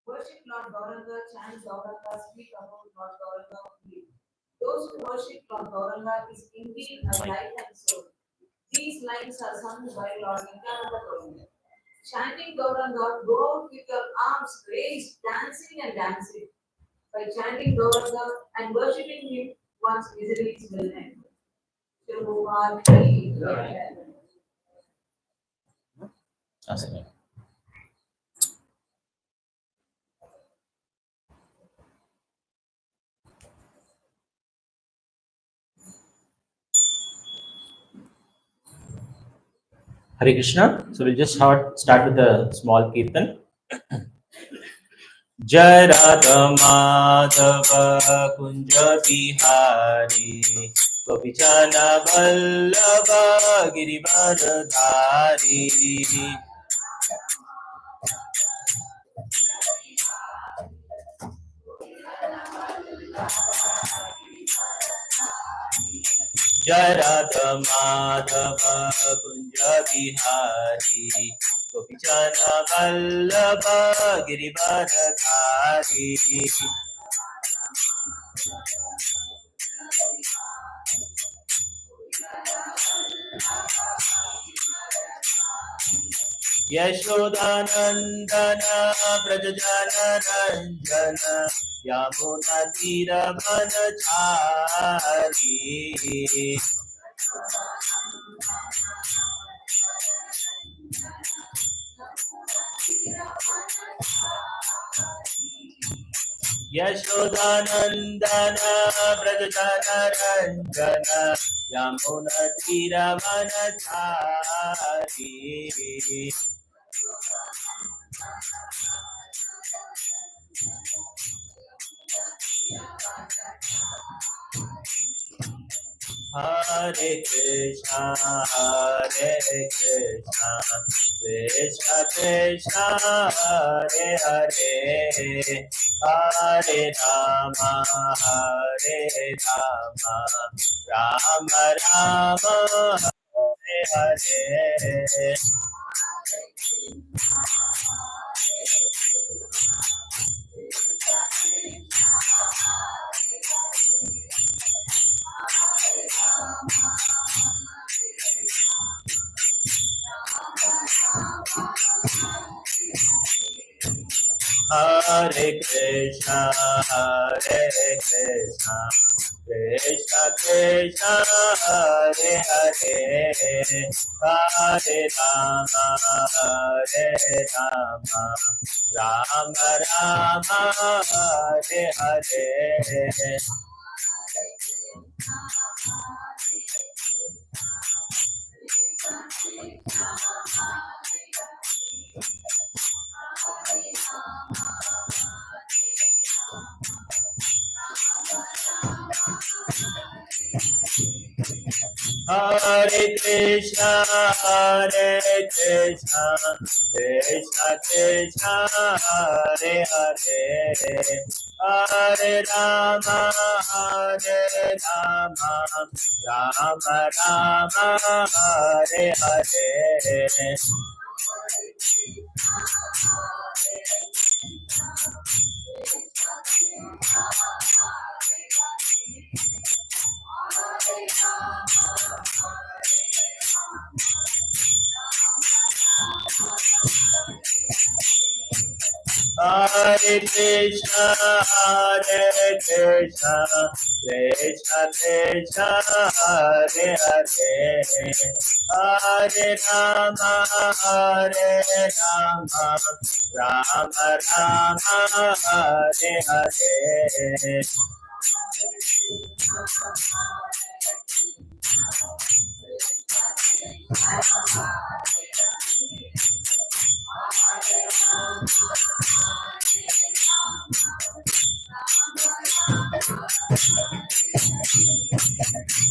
Worship Lord Gauranga, chant Gauranga, speak about Lord Gauranga only. Those who worship Lord Gauranga is indeed a life and soul. These lines are sung by Lord Nityananda Gauranga. Chanting Gauranga, go out with your arms raised, dancing and dancing. By chanting Gauranga and worshipping him, one's miseries will end. Hare Krishna. So we'll just start with the small kirtan. Jai Radha Madhava Kunja Bihari Gopijana Vallabha Girivardhari Jai Radha Madhava Kunja Bihari Gopijana Vallabha Girivardhari Yashodanandana Brajajana Ranjana Yamuna Tira Manachari Yashodanandana Brajajana Ranjana Yamuna Tira Manachari Hare Krishna, Hare Krishna, Krishna Krishna, Hare Hare, Hare Rama, Hare Rama, Rama Rama, Hare Hare. Hare Krishna, Hare Krishna, Krishna Krishna, Hare Hare, Hare Rama, Hare Rama, Rama Rama, Hare Hare. Hare Krishna, Hare Krishna, Krishna Krishna, Hare Hare, Hare Rama, Hare Rama, Rama Rama, Hare Hare. Hare Krishna, Hare Krishna, Krishna Krishna, Hare Hare, Hare Rama, Hare Rama, Rama Rama, Hare Hare.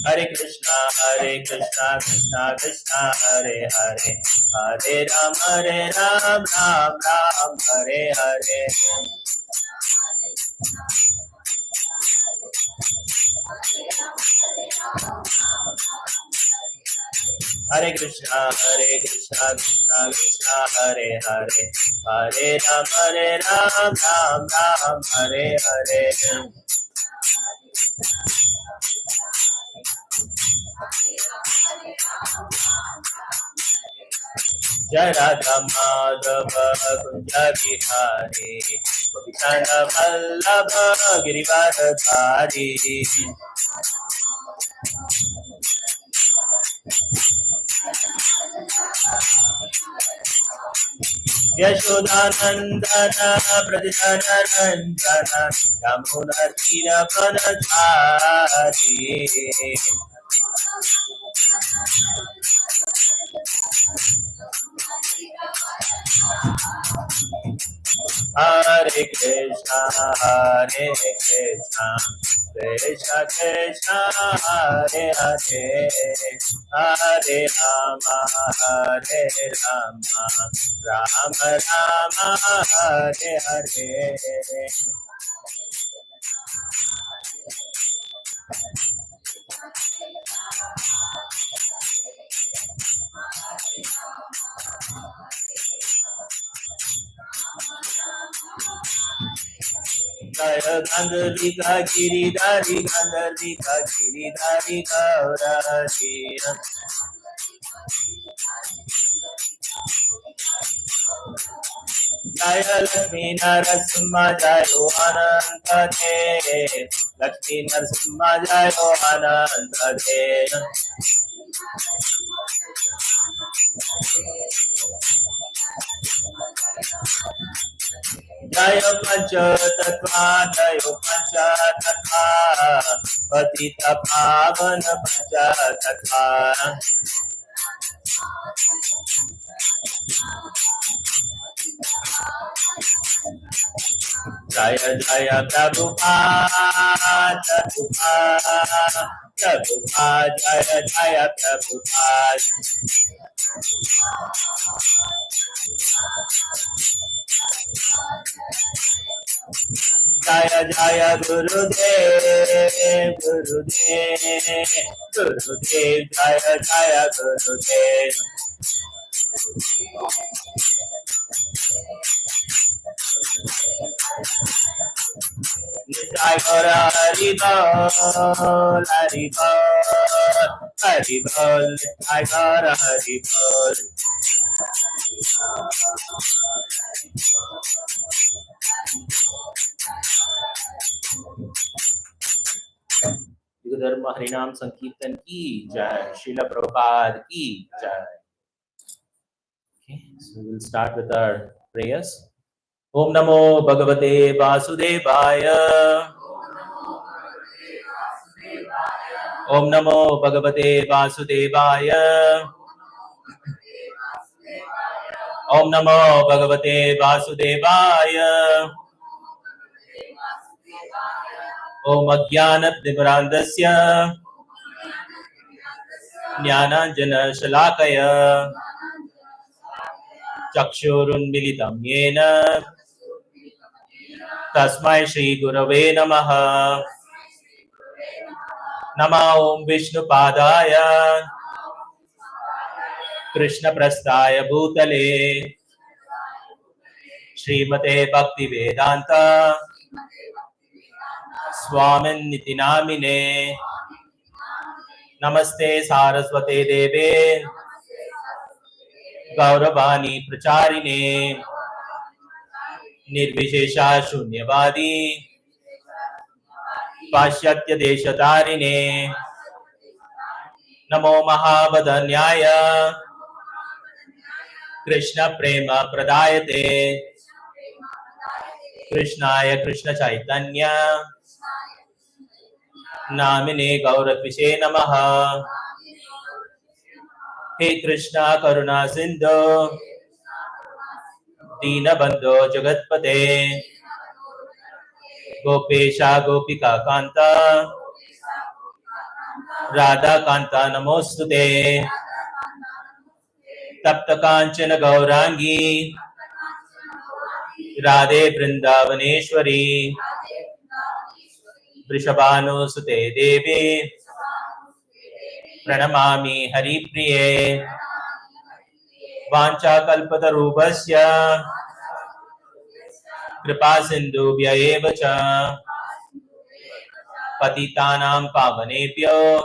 Hare Krishna, Krishna Krishna, Hare Hare, Hare Ram, Ram, Hare Hare. Hare Krishna, Krishna Krishna, Hare Hare, Hare Ram, Ram, Hare Hare. Jai Radha Madhava Kunja Bihari, Gopishana Vallabha Girivardhari. Yashodanandana Pradhana Ranjana Yamuna Tira Panachari. Hare Krishna, Krishna Krishna, Hare Hare, Hare Rama, Rama Rama, Hare Hare. Jaya Gandharvika Giridhari, Gandharvika Giridhari Gaurari. Jaya Lakshmi Narasimha, Jaya Ananta De, Lakshmi Narasimha, Jaya Ananta De. Jaya Pancha Tattva, Jaya Pancha Tattva, Patita Pavana Pancha Tattva. Jaya Jaya Prabhupada, Prabhupada, Prabhupada, Jaya Jaya Prabhupada. Jaya Jaya Gurudev, Gurudev, Gurudev, Jaya Jaya Gurudev. Jai Gora Hari Bol, Hari Bol, Hari Bol, Jai Gora Hari Bol. युग धर्म हरिनाम संकीर्तन की जय, श्रील प्रभुपाद की जय. Okay, so we'll start with our prayers. Om Namo Bhagavate Vasudevaya. Om Namo Bhagavate Vasudevaya. Om Namo Bhagavate Vasudevaya. Om Ajnanatimirandasya Jnananjana Shalakaya Chakshurunmilitam Yena Tasmai Shri Gurave Namaha. Nama Om Vishnu Padaya Krishna Prasthaya Bhutale Srimate Bhakti Vedanta Swamin Niti Namine. Namaste Saraswate Deve Gauravani Pracharine Nirvishesha Shunyavadi Pashyatya Deshatarine. Namo Mahavadanyaya Krishna Prema Pradayate Krishnaya Krishna Chaitanya Namine Gauravise Namaha. He Krishna Karuna Sindhu Dinabandho Jagatpate Gopesha Gopika Kanta Radha Kanta Namostute, Tapta Kanchana Gaurangi, Radhe Vrindavaneshwari, Vrishabhanu Sute Devi, Pranamami Haripriye, Vancha Kalpatarubhasya, Kripa Sindhubhya eva cha, Patitanam Pavanebhyo,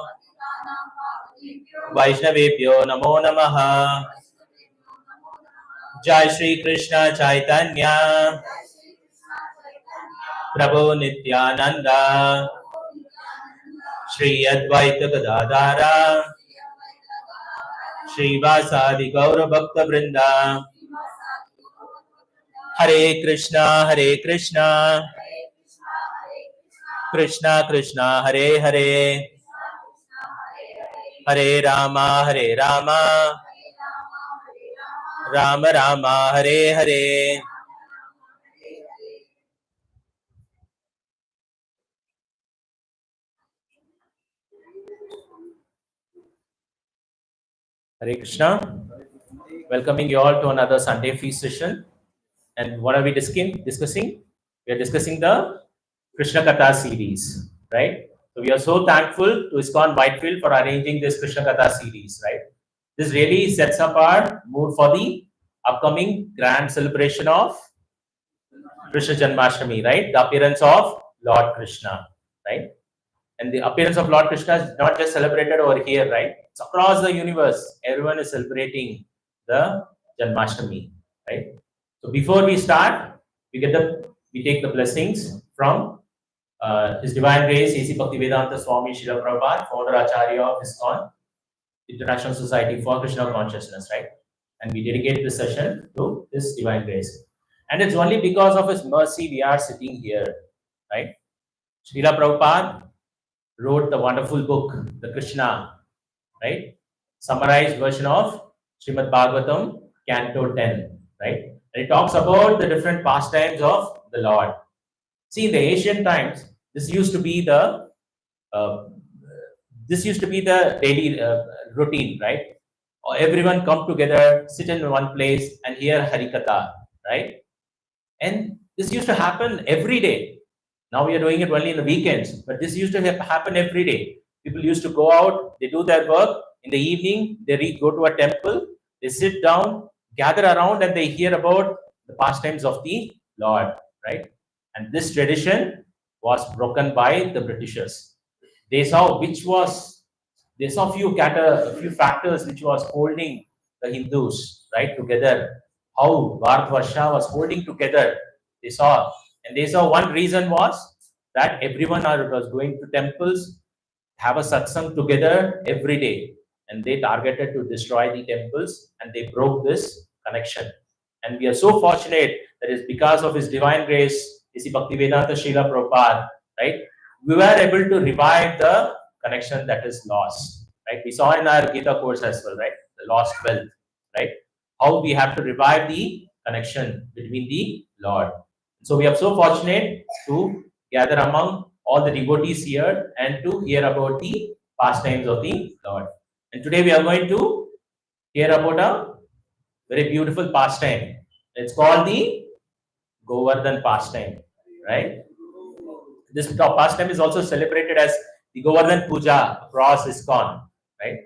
Vaishnavebhyo Namo Namaha. Jai Shri Krishna Chaitanya, Prabhu Nityananda, Shri Advaita Gadadhara, Shri Vasadi Gaura Bhakta Vrinda, Hare Krishna, Hare Krishna, Krishna Krishna, Hare Hare, Hare Rama, Hare Rama, Rama Rama, Hare Hare. Hare Krishna. Welcoming you all to another Sunday feast session. And what are we discussing? We are discussing the Krishna Katha series, right? So we are so thankful to ISKCON Whitefield for arranging this Krishna Katha series, right? This really sets up our mood for the upcoming grand celebration of Krishna Janmashtami, right? The appearance of Lord Krishna, right? And the appearance of Lord Krishna is not just celebrated over here, right? It's across the universe. Everyone is celebrating the Janmashtami, right? So before we start, we take the blessings from His Divine Grace, A.C. Bhaktivedanta Swami Srila Prabhupada, founder Acharya of ISKCON, International Society for Krishna Consciousness, right? And we dedicate this session to His Divine Grace. And it's only because of His mercy we are sitting here, right? Srila Prabhupada wrote the wonderful book, the Krishna, right? Summarized version of Srimad Bhagavatam, Canto 10, right? And it talks about the different pastimes of the Lord. See, in the ancient times, this used to be the uh, daily routine, right? Or everyone come together, sit in one place, and hear Harikatha, right? And this used to happen every day. Now we are doing it only in the weekends, but this used to happen every day. People used to go out, they do their work. In the evening, they go to a temple, they sit down, gather around, and they hear about the pastimes of the Lord, right? And this tradition was broken by the Britishers. They saw a few factors which was holding the Hindus right together. How Bharatvarsha was holding together. They saw, and they saw one reason was that everyone was going to temples, have a satsang together every day, and they targeted to destroy the temples, and they broke this connection. And we are so fortunate that it's because of His Divine Grace, A.C. Bhaktivedanta Srila Prabhupada, right? We were able to revive the connection that is lost, right? We saw in our Gita course as well, right? The lost wealth, right? How we have to revive the connection between the Lord. So we are so fortunate to gather among all the devotees here and to hear about the pastimes of the Lord. And today we are going to hear about a very beautiful pastime. It's called the Govardhan pastime, right? This pastime is also celebrated as the Govardhan Puja across ISKCON, right?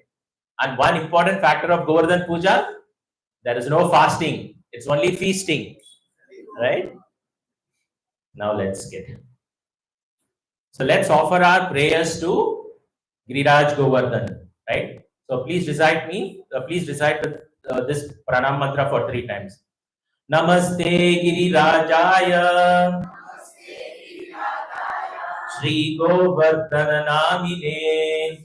And one important factor of Govardhan Puja, there is no fasting. It's only feasting, right? Now let's get it. So let's offer our prayers to Giriraj Govardhan, right? So please recite this pranam mantra for 3 times. Namaste Girirajaya Shri Govardhan Namine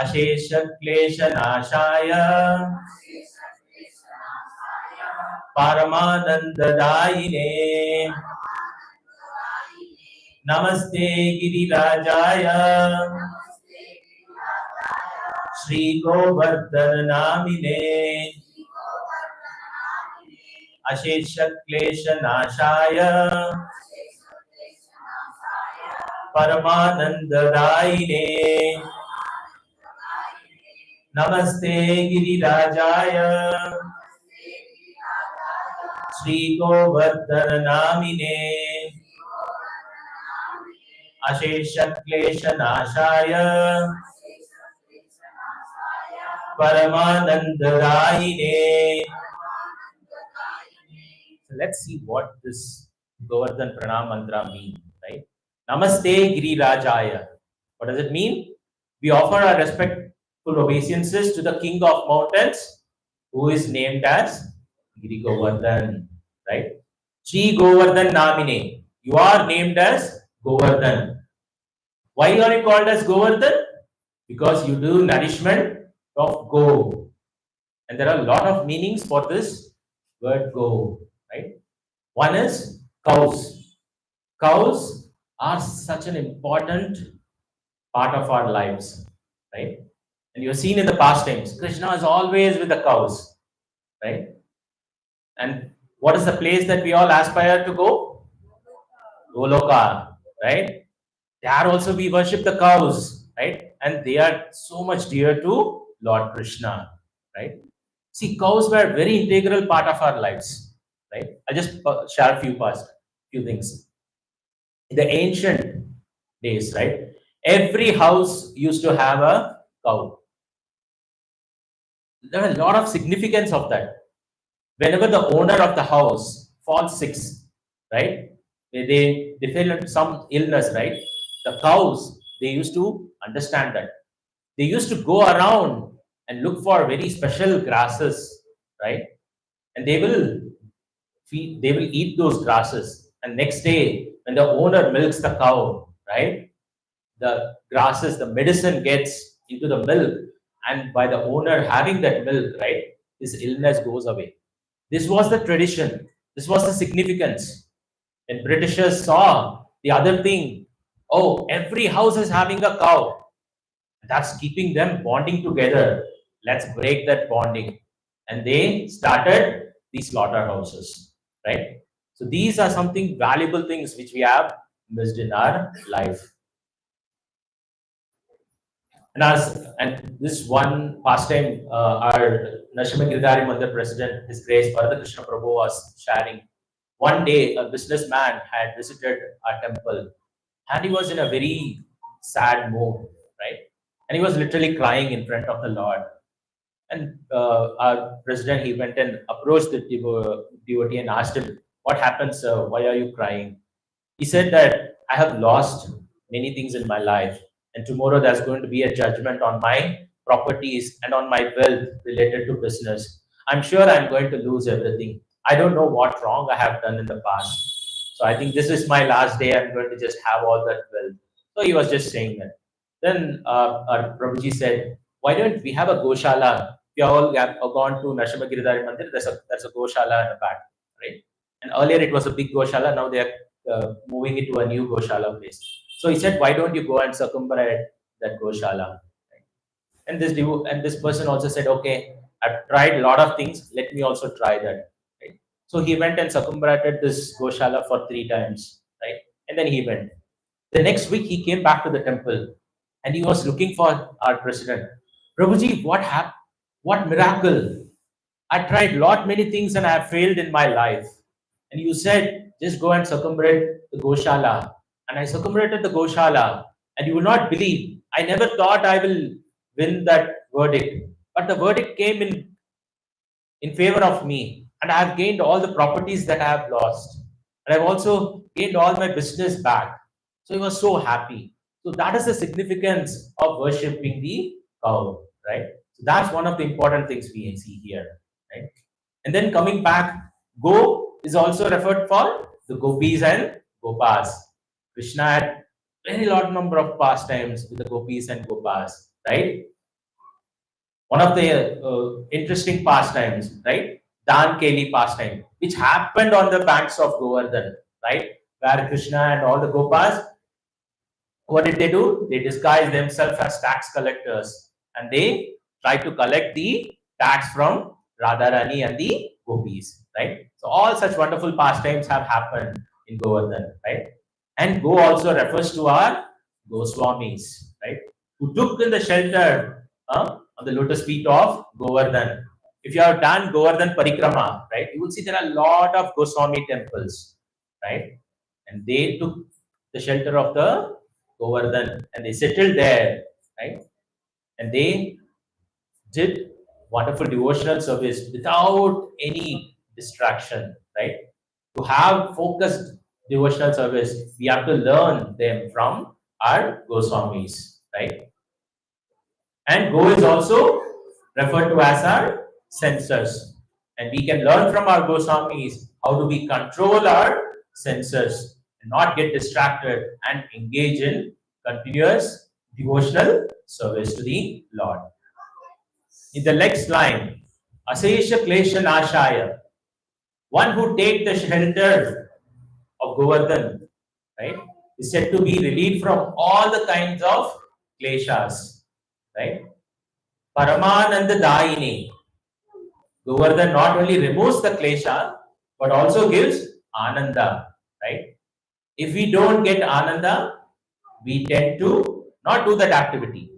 Ashesha Klesha Nashaya Paramananda Daine Namaste Girirajaya Shri Govardhan Namine Ashesha Klesha Nashaya परमानंददायिने नमस्ते गिरिराजाय श्री गोवर्धन नामिने अशेष क्लेश नाशाय परमानंददायिने. So let's see what this Govardhan Pranam mantra means, right? Namaste Giri Rajaya. What does it mean? We offer our respectful obeisances to the king of mountains, who is named as Giri Govardhan, right? Shri Govardhan Namine. You are named as Govardhan. Why are you called as Govardhan? Because you do nourishment of go. And there are a lot of meanings for this word go, right? One is cows. Cows are such an important part of our lives, right? And you've seen in the past times, Krishna is always with the cows, right? And what is the place that we all aspire to go? Goloka, right? There also we worship the cows, right? And they are so much dear to Lord Krishna, right? See, cows were very integral part of our lives, right? I just share a few things. In the ancient days, right? Every house used to have a cow. There are a lot of significance of that. Whenever the owner of the house falls sick, right? They feel some illness, right? The cows, they used to understand that. They used to go around and look for very special grasses, right? And they will eat those grasses. And next day, when the owner milks the cow, right? The grasses, the medicine gets into the milk, and by the owner having that milk, right, his illness goes away. This was the tradition. This was the significance. When Britishers saw the other thing, oh, every house is having a cow. That's keeping them bonding together. Let's break that bonding. And they started these slaughterhouses, right? So these are something valuable things which we have missed in our life. And this one pastime, our Nashima Giridhari Mandir president, His Grace Bharata Krishna Prabhu, was sharing. One day, a businessman had visited our temple, and he was in a very sad mood, right? And he was literally crying in front of the Lord. And our president, he went and approached the devotee and asked him, "What happened, sir? Why are you crying?" He said that I have lost many things in my life, and tomorrow there's going to be a judgment on my properties and on my wealth related to business. I'm sure I'm going to lose everything. I don't know what wrong I have done in the past. So I think this is my last day. I'm going to just have all that wealth. So he was just saying that. Then our Prabhuji said, "Why don't we have a Goshala? We all have gone to Nashima Giridhari Mandir. There's a Goshala in the back, right? And earlier it was a big Goshala. Now they are moving it to a new Goshala place." So he said, "Why don't you go and circumambulate that Goshala?" And this person also said, "Okay, I've tried a lot of things. Let me also try that." Right? So he went and circumambulated this Goshala for 3 times, right? And then he went. The next week he came back to the temple, and he was looking for our president. "Prabhuji, what happened? What miracle? I tried lot many things and I have failed in my life. And you said, just go and circumambulate the Goshala." And I circumambulated the Goshala. And you will not believe, I never thought I will win that verdict. But the verdict came in favor of me. And I have gained all the properties that I have lost. And I've also gained all my business back. So he was so happy. So that is the significance of worshipping the cow, right? So that's one of the important things we see here, right? And then coming back, go is also referred for the gopis and gopas. Krishna had very large number of pastimes with the gopis and gopas, right? One of the interesting pastimes, right? Dan Keli pastime, which happened on the banks of Govardhan, right? Where Krishna and all the gopas, what did they do? They disguised themselves as tax collectors, and they tried to collect the tax from Radharani and the gopis, right? So all such wonderful pastimes have happened in Govardhan, right? And Go also refers to our Goswamis, right? Who took in the shelter on the lotus feet of Govardhan. If you have done Govardhan Parikrama, right, you will see there are a lot of Goswami temples, right? And they took the shelter of the Govardhan and they settled there, right? And they did wonderful devotional service without any distraction, right? To have focused devotional service, we have to learn them from our Goswamis, right? And Go is also referred to as our sensors. And we can learn from our Goswamis how do we control our sensors and not get distracted and engage in continuous devotional service to the Lord. In the next line, Asesha Klesha Nashaya, one who take the shelter of Govardhan, right, is said to be relieved from all the kinds of kleshas, right? Paramananda Daine. Govardhan not only removes the klesha, but also gives ananda, right? If we don't get ananda, we tend to not do that activity.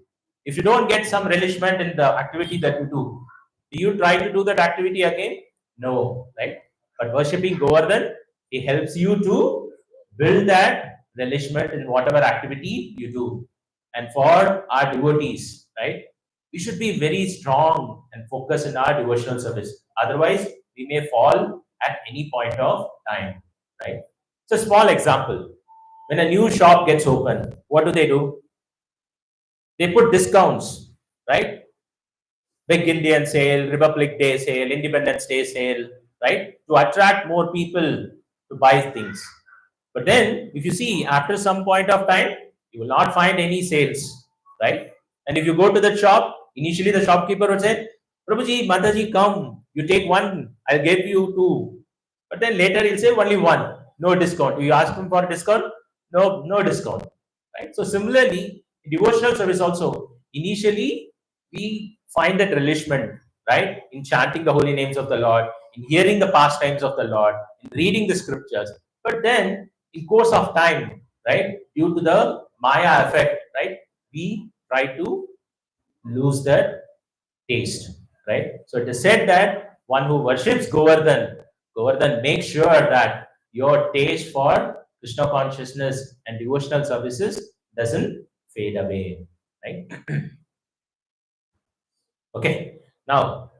If you don't get some relishment in the activity that do you try to do that activity again? No, right? But worshipping Govardhan, it helps you to build that relishment in whatever activity you do. And for our devotees, right? We should be very strong and focused in our devotional service. Otherwise, we may fall at any point of time, right? So, small example. When a new shop gets open, what do? They put discounts, right? Big Indian sale, Republic Day sale, Independence Day sale, right? To attract more people to buy things. But then, if you see, after some point of time, you will not find any sales, right? And if you go to the shop, initially the shopkeeper would say, Prabhuji, Mataji, come, you take one, I'll give you two. But then later he'll say only one, no discount. You ask him for a discount, no discount, right? So similarly, devotional service also, initially we find that relishment, right, in chanting the holy names of the Lord, in hearing the pastimes of the Lord, in reading the scriptures. But then, in course of time, right, due to the Maya effect, right, we try to lose that taste, right? So it is said that one who worships Govardhan makes sure that your taste for Krishna consciousness and devotional services doesn't fade away, right? Okay, now,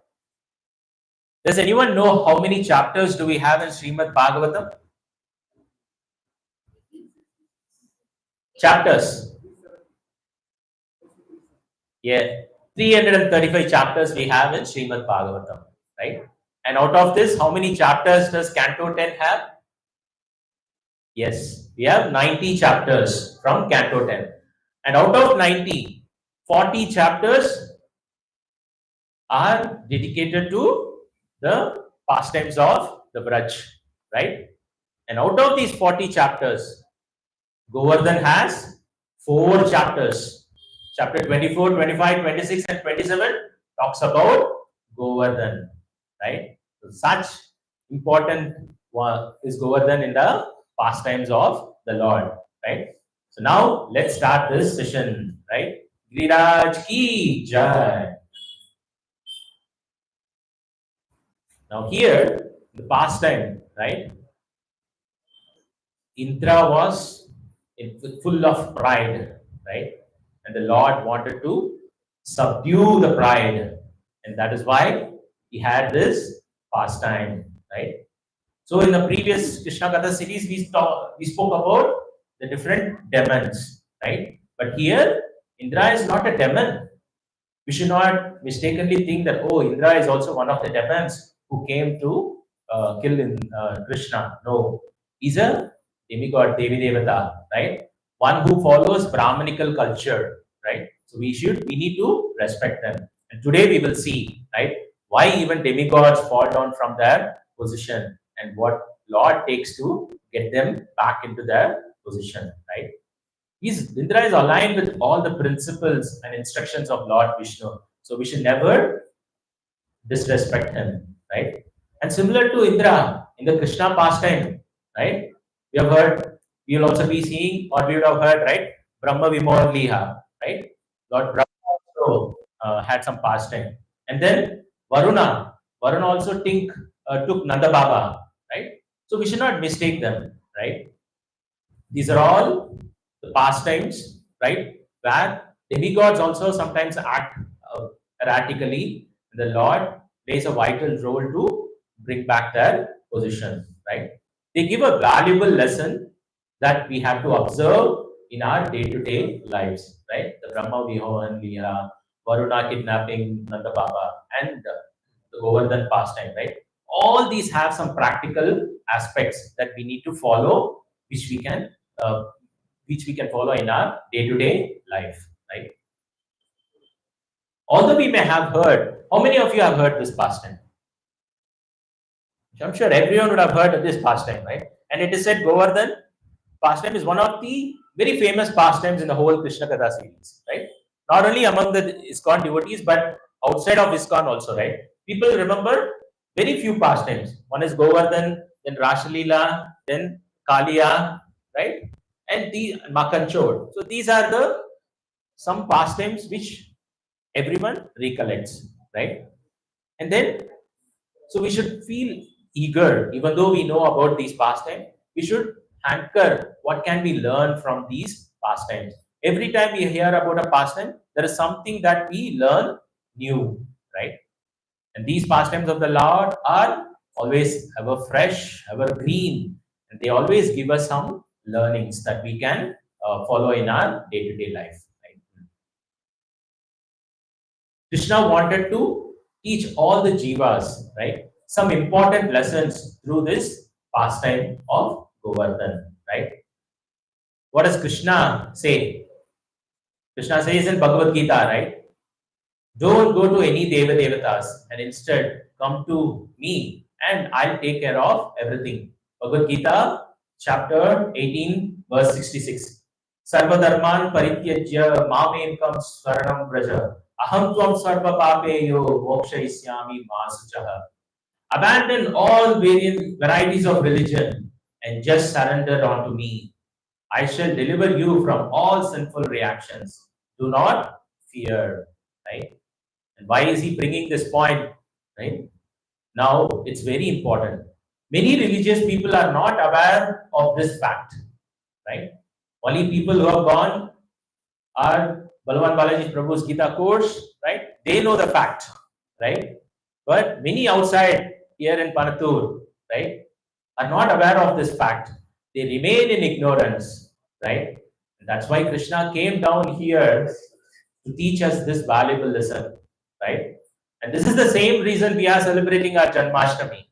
does anyone know how many chapters do we have in Srimad Bhagavatam? Chapters. Yeah, 335 chapters we have in Srimad Bhagavatam, right? And out of this, how many chapters does Canto 10 have? Yes, we have 90 chapters from Canto 10. And out of 90, 40 chapters are dedicated to the pastimes of the Braj, right? And out of these 40 chapters, Govardhan has 4 chapters. Chapter 24, 25, 26, and 27 talks about Govardhan, right? So such important one is Govardhan in the pastimes of the Lord, right? So now let's start this session, right? Giriraj ki jai. Now here, the pastime, right? Indra was full of pride, right? And the Lord wanted to subdue the pride, and that is why he had this pastime, right? So in the previous Krishna Katha series, we spoke about the different demons, right? But here, Indra is not a demon. We should not mistakenly think that, oh, Indra is also one of the demons who came to kill in, Krishna. No, he's a demigod, Devi Devata, right? One who follows Brahmanical culture, right? So we need to respect them. And today we will see, right, why even demigods fall down from their position and what Lord takes to get them back into their position, right? Indra is aligned with all the principles and instructions of Lord Vishnu. So we should never disrespect him, right? And similar to Indra in the Krishna pastime, right? We have heard, we will also be seeing, or we would have heard, right? Brahma Vimol Liha, right? Lord Brahma also had some pastime. And then Varuna also took Nanda Baba, right? So we should not mistake them, right? These are all the pastimes, right? Where demigods also sometimes act erratically. The Lord plays a vital role to bring back their position, right? They give a valuable lesson that we have to observe in our day-to-day lives, right? The Brahma Vihohan Leela, Varuna kidnapping Nanda Baba, and the Govardhan pastime, right? All these have some practical aspects that we need to follow, which we can uh, follow in our day-to-day life, right? Although we may have heard, how many of you have heard this pastime? I'm sure everyone would have heard of this pastime, right? And it is said Govardhan pastime is one of the very famous pastimes in the whole Krishna Katha series, right? Not only among the ISKCON devotees, but outside of ISKCON also, right? People remember very few pastimes. One is Govardhan, then Rashalila, then Kaliya, right? And the Makanchod. So these are the some pastimes which everyone recollects, right? And then so we should feel eager, even though we know about these pastimes, we should hanker what can we learn from these pastimes. Every time we hear about a pastime, there is something that we learn new, right? And these pastimes of the Lord are always ever fresh, ever green, and they always give us some learnings that we can follow in our day-to-day life. Right? Krishna wanted to teach all the jivas, right, some important lessons through this pastime of Govardhan, right? What does Krishna say? Krishna says in Bhagavad Gita, right? Don't go to any Deva Devatas and instead come to me and I'll take care of everything. Bhagavad Gita, chapter 18, verse 66. Sarvadharman parityajya mamekam swaranam vraja aham tvam sarva papeyo mokshayishyami masuchaha. Abandon all various varieties of religion and just surrender unto me. I shall deliver you from all sinful reactions. Do not fear. Right? And why is he bringing this point? Right? Now, it's very important. Many religious people are not aware of this fact. Right? Only people who have gone are Balawan Balaji Prabhu's Gita course, right? They know the fact, right? But many outside here in Panathur, right, are not aware of this fact. They remain in ignorance, right? And that's why Krishna came down here to teach us this valuable lesson, right? And this is the same reason we are celebrating our Janmashtami,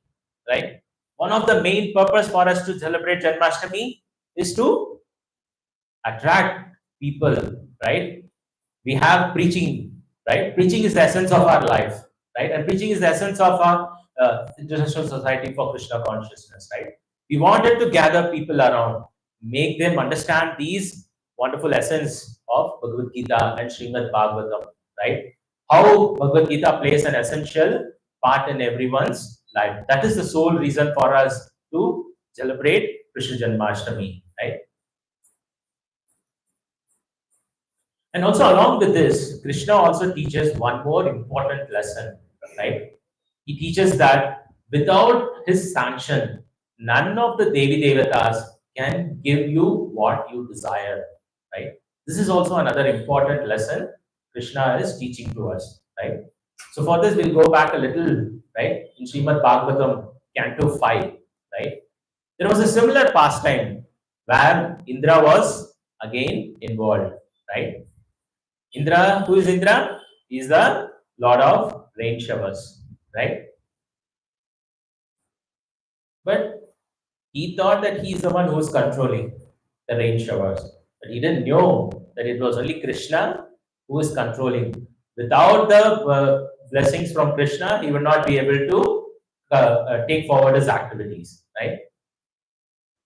right? One of the main purpose for us to celebrate Janmashtami is to attract people, right? We have preaching, right? Preaching is the essence of our life, right? And preaching is the essence of our International Society for Krishna Consciousness, right? We wanted to gather people around, make them understand these wonderful essence of Bhagavad Gita and Srimad Bhagavatam, right? How Bhagavad Gita plays an essential part in everyone's life. That is the sole reason for us to celebrate Krishna Janmashtami, right? And also along with this, Krishna also teaches one more important lesson, right? He teaches that without his sanction, none of the Devi Devatas can give you what you desire, right? This is also another important lesson Krishna is teaching to us, right? So for this, we'll go back a little, right? In Srimad Bhagavatam, Canto 5, right? There was a similar pastime where Indra was again involved, right? Indra, who is Indra? He is the lord of rain showers, right? But he thought that he is the one who is controlling the rain showers. But he didn't know that it was only Krishna who is controlling. Without the blessings from Krishna, he would not be able to take forward his activities, right?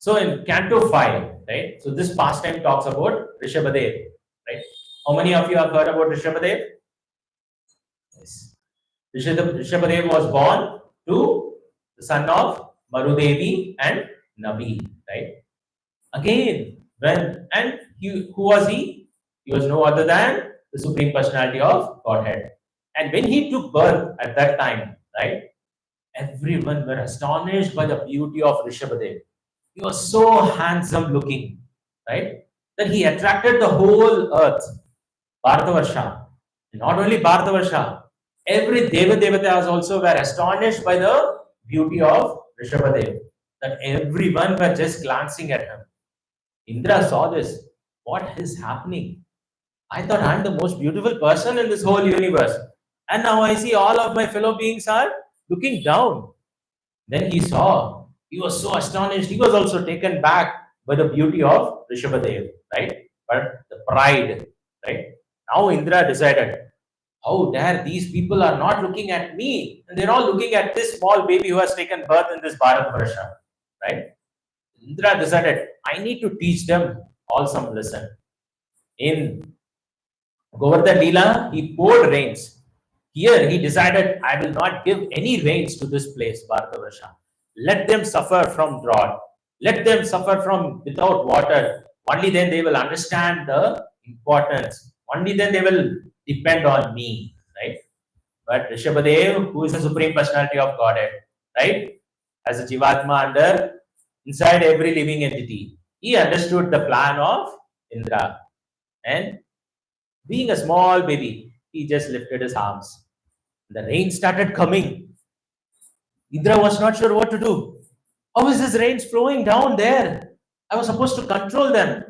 So in Canto 5, right? So this pastime talks about Rishabhadev, right? How many of you have heard about Rishabhadev? Yes. Rishabhadev was born to the son of Marudevi and Nabi, right? Again, who was he? He was no other than the Supreme Personality of Godhead. And when he took birth at that time, right, everyone were astonished by the beauty of Rishabhadev. He was so handsome looking, right, that he attracted the whole earth, Bharatavarsha. Not only Bharatavarsha, every Deva Devatas also were astonished by the beauty of Rishabhadev, that everyone were just glancing at him. Indra saw this. What is happening? I thought I'm the most beautiful person in this whole universe. And now I see all of my fellow beings are looking down. Then he saw, he was so astonished. He was also taken back by the beauty of Rishabhadev, right? But the pride, right? Now Indra decided, how dare these people are not looking at me, and they're all looking at this small baby who has taken birth in this Bharat Varsha, right? Indra decided, I need to teach them all some lesson. In Govardhan Leela, he poured rains. Here, he decided, I will not give any rains to this place, Bharatavarsha. Let them suffer from drought. Let them suffer from without water. Only then they will understand the importance. Only then they will depend on me, right? But Rishabhadev, who is the Supreme Personality of Godhead, right? As a Jivatma under inside every living entity, he understood the plan of Indra. And being a small baby, he just lifted his arms. The rain started coming. Indra was not sure what to do. How is this rain flowing down there? I was supposed to control them.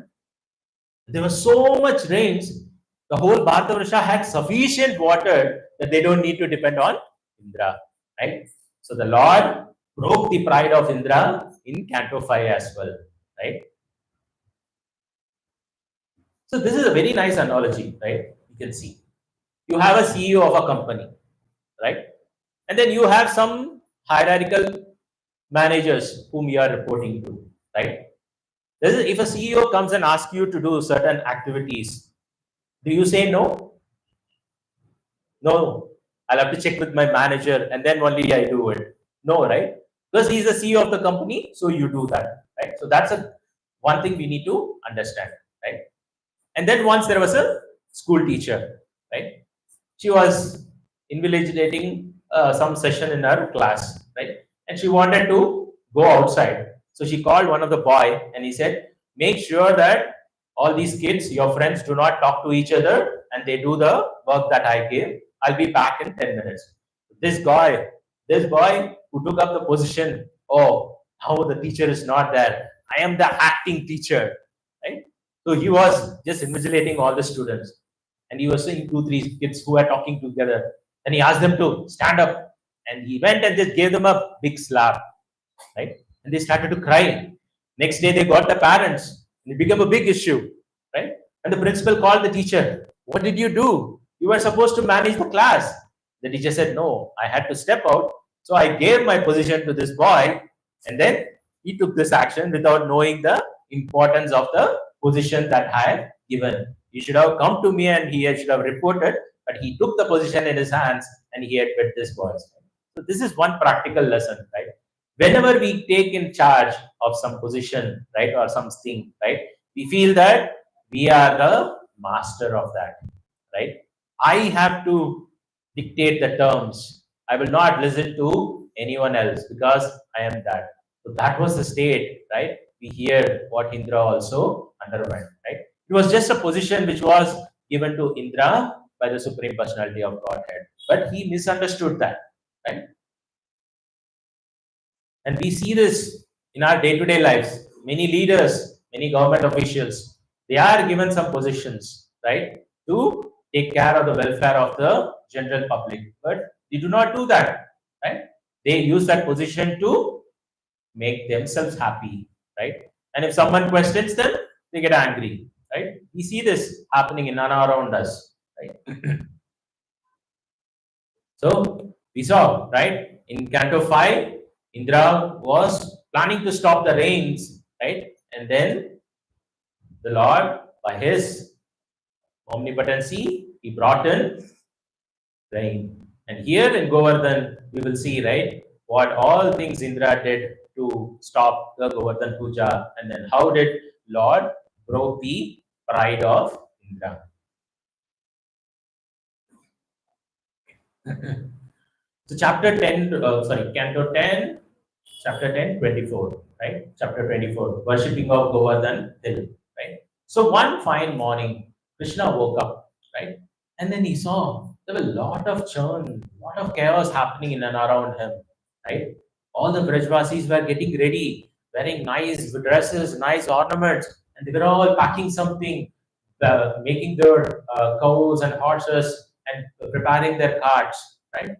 There was so much rains. The whole Bharatavarsha had sufficient water that they don't need to depend on Indra. Right? So the Lord broke the pride of Indra in Canto 5 as well. Right? So this is a very nice analogy, right? You can see. You have a CEO of a company, right? And then you have some hierarchical managers whom you are reporting to, right? If a CEO comes and asks you to do certain activities, do you say no? No, I'll have to check with my manager and then only I do it. No, right? Because he's the CEO of the company, so you do that, right? So that's a one thing we need to understand, right? And then once there was a school teacher, right? She was invigilating some session in her class, right? And she wanted to go outside. So she called one of the boy and he said, make sure that all these kids, your friends, do not talk to each other and they do the work that I gave. I'll be back in 10 minutes. This boy who took up the position, oh, now the teacher is not there. I am the acting teacher, right? So he was just invigilating all the students. And he was seeing two, three kids who were talking together. And he asked them to stand up. And he went and just gave them a big slap, right? And they started to cry. Next day, they got the parents. And it became a big issue, right? And the principal called the teacher. What did you do? You were supposed to manage the class. The teacher said, no, I had to step out. So I gave my position to this boy. And then he took this action without knowing the importance of the position that I had given. He should have come to me and he should have reported, but he took the position in his hands and he had with this boy. So this is one practical lesson, right? Whenever we take in charge of some position, right, or something, right, we feel that we are the master of that, right? I have to dictate the terms. I will not listen to anyone else because I am that. So that was the state, right? We hear what Indra also underwent, right? It was just a position which was given to Indra by the Supreme Personality of Godhead, but he misunderstood that, right? And we see this in our day-to-day lives. Many leaders, many government officials, they are given some positions, right, to take care of the welfare of the general public. But they do not do that, right? They use that position to make themselves happy, right? And if someone questions them, they get angry, right? We see this happening in and around us, right? So we saw, right, in Canto 5, Indra was planning to stop the rains, right? And then the Lord, by his omnipotency, he brought in rain. And here in Govardhan, we will see, right, what all things Indra did to stop the Govardhan Puja, and then how did Lord broke the pride of Indra. So chapter 10, canto 10, chapter 10, 24, right? Chapter 24, worshipping of Govardhan Hill, right? So one fine morning, Krishna woke up, right? And then he saw there were a lot of churn, lot of chaos happening in and around him, right? All the Brajvasis were getting ready, wearing nice dresses, nice ornaments, and they were all packing something, making their cows and horses and preparing their carts, right?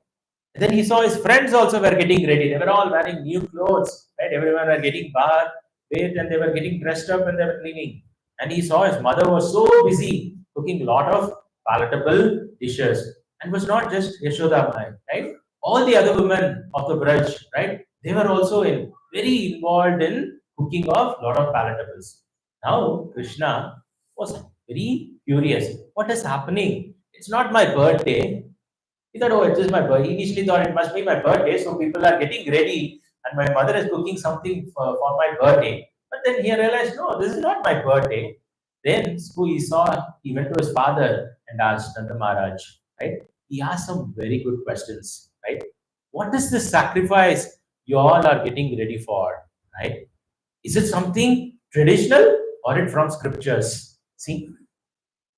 And then he saw his friends also were getting ready. They were all wearing new clothes, right? Everyone were getting bathed, and they were getting dressed up and they were cleaning. And he saw his mother was so busy cooking a lot of palatable dishes. And was not just Yashoda Mai, right? All the other women of the Braj, right? They were also very involved in cooking of lot of palatables. Now Krishna was very curious. What is happening? It's not my birthday. He thought, oh, it is my birthday. He initially thought it must be my birthday, so people are getting ready, and my mother is cooking something for my birthday. But then he realized, no, this is not my birthday. Then so he went to his father and asked Nanda Maharaj, right? He asked some very good questions, right? What is this sacrifice you all are getting ready for, right? Is it something traditional or it from scriptures? See,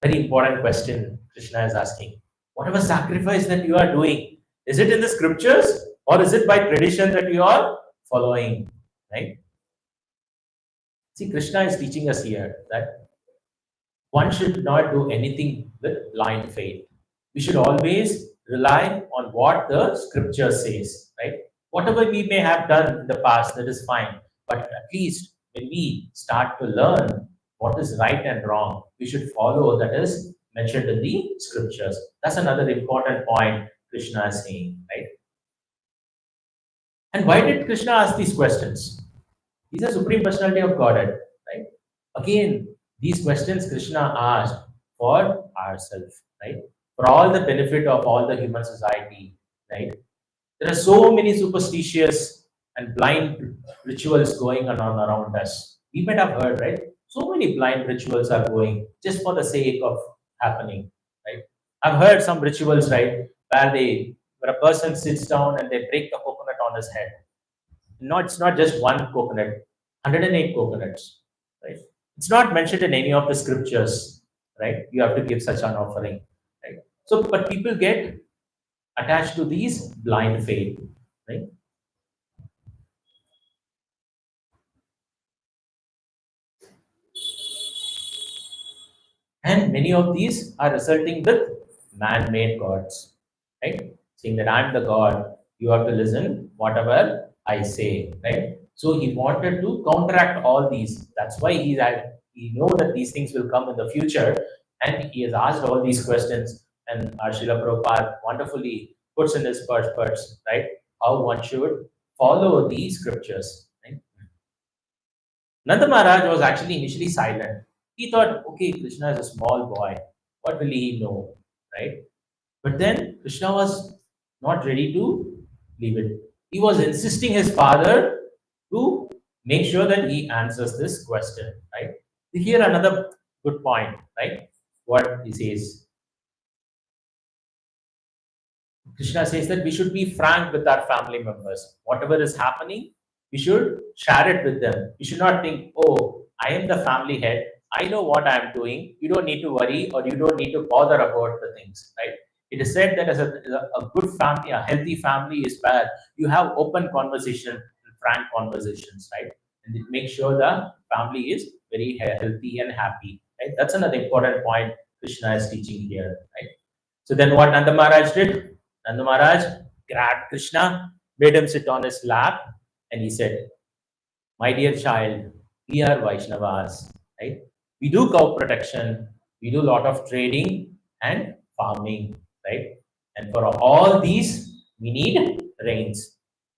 very important question Krishna is asking. Whatever sacrifice that you are doing, is it in the scriptures or is it by tradition that you are following? Right? See, Krishna is teaching us here that one should not do anything with blind faith. We should always rely on what the scripture says, right? Whatever we may have done in the past, that is fine. But at least when we start to learn what is right and wrong, we should follow that is mentioned in the scriptures. That's another important point Krishna is saying, right? And why did Krishna ask these questions? He's a supreme personality of Godhead, right? Again, these questions Krishna asked for ourselves, right? For all the benefit of all the human society, right? There are so many superstitious and blind rituals going on around us. We might have heard, right? So many blind rituals are going just for the sake of happening, right? I've heard some rituals, right, where a person sits down and they break the coconut on his head. It's not just one coconut, 108 coconuts, right? It's not mentioned in any of the scriptures, right? You have to give such an offering, right? So, but people get attached to these blind faith, right? And many of these are resulting with man-made gods, right? Saying that I'm the God, you have to listen whatever I say, right? So he wanted to counteract all these. That's why he know that these things will come in the future, and he has asked all these questions. And our Srila Prabhupada wonderfully puts in his words, right? How one should follow these scriptures, right? Nanda Maharaj was actually initially silent. He thought, okay, Krishna is a small boy. What will he know? Right? But then Krishna was not ready to leave it. He was insisting his father to make sure that he answers this question. Right? Here another good point, right? What he says. Krishna says that we should be frank with our family members. Whatever is happening, we should share it with them. We should not think, oh, I am the family head. I know what I am doing. You don't need to worry or you don't need to bother about the things, right? It is said that as a good family, a healthy family is where you have open conversation and frank conversations, right? And it makes sure the family is very healthy and happy, right? That's another important point Krishna is teaching here, right? So then what Nanda Maharaj did? Nanda Maharaj grabbed Krishna, made him sit on his lap, and he said, my dear child, we are Vaishnavas, right? We do cow protection, we do a lot of trading and farming, right? And for all these, we need rains.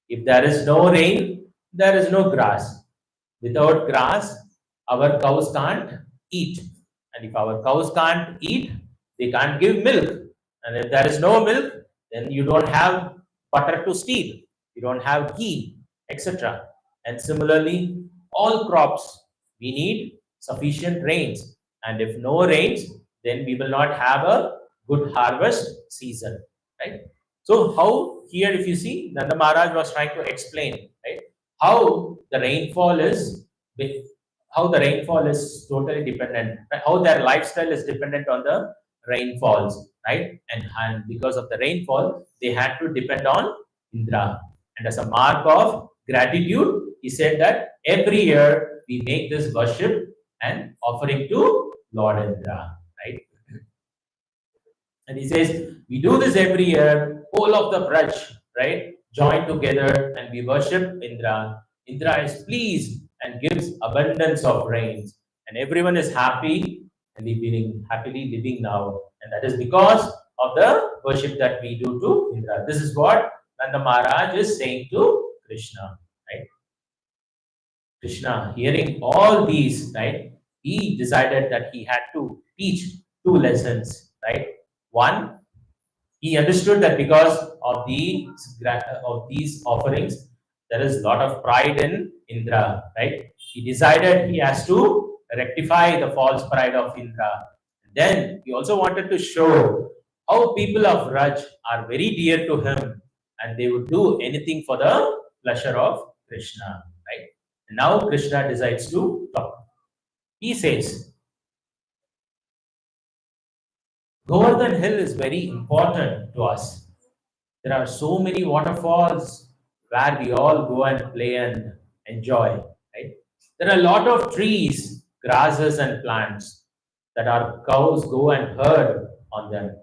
If there is no rain, there is no grass. Without grass, our cows can't eat. And if our cows can't eat, they can't give milk. And if there is no milk, then you don't have butter to steal. You don't have ghee, etc. And similarly, all crops, we need sufficient rains. And if no rains, then we will not have a good harvest season, right? So how here, if you see, Nanda Maharaj was trying to explain, right, how the rainfall is, how the rainfall is totally dependent, right? How their lifestyle is dependent on the rainfalls, right? And because of the rainfall, they had to depend on Indra. And as a mark of gratitude, he said that every year we make this worship and offering to Lord Indra, right? And he says, we do this every year, whole of the Braj, right? Join together and we worship Indra. Indra is pleased and gives abundance of rains. And everyone is happy and living happily living now. And that is because of the worship that we do to Indra. This is what Nanda Maharaj is saying to Krishna, right? Krishna, hearing all these, right, he decided that he had to teach two lessons, right? One, he understood that because of these offerings, there is a lot of pride in Indra, right? He decided he has to rectify the false pride of Indra. Then he also wanted to show how people of Raj are very dear to him and they would do anything for the pleasure of Krishna, right? And now Krishna decides to talk. He says, Govardhan Hill is very important to us. There are so many waterfalls where we all go and play and enjoy. Right? There are a lot of trees, grasses, and plants that our cows go and herd on them.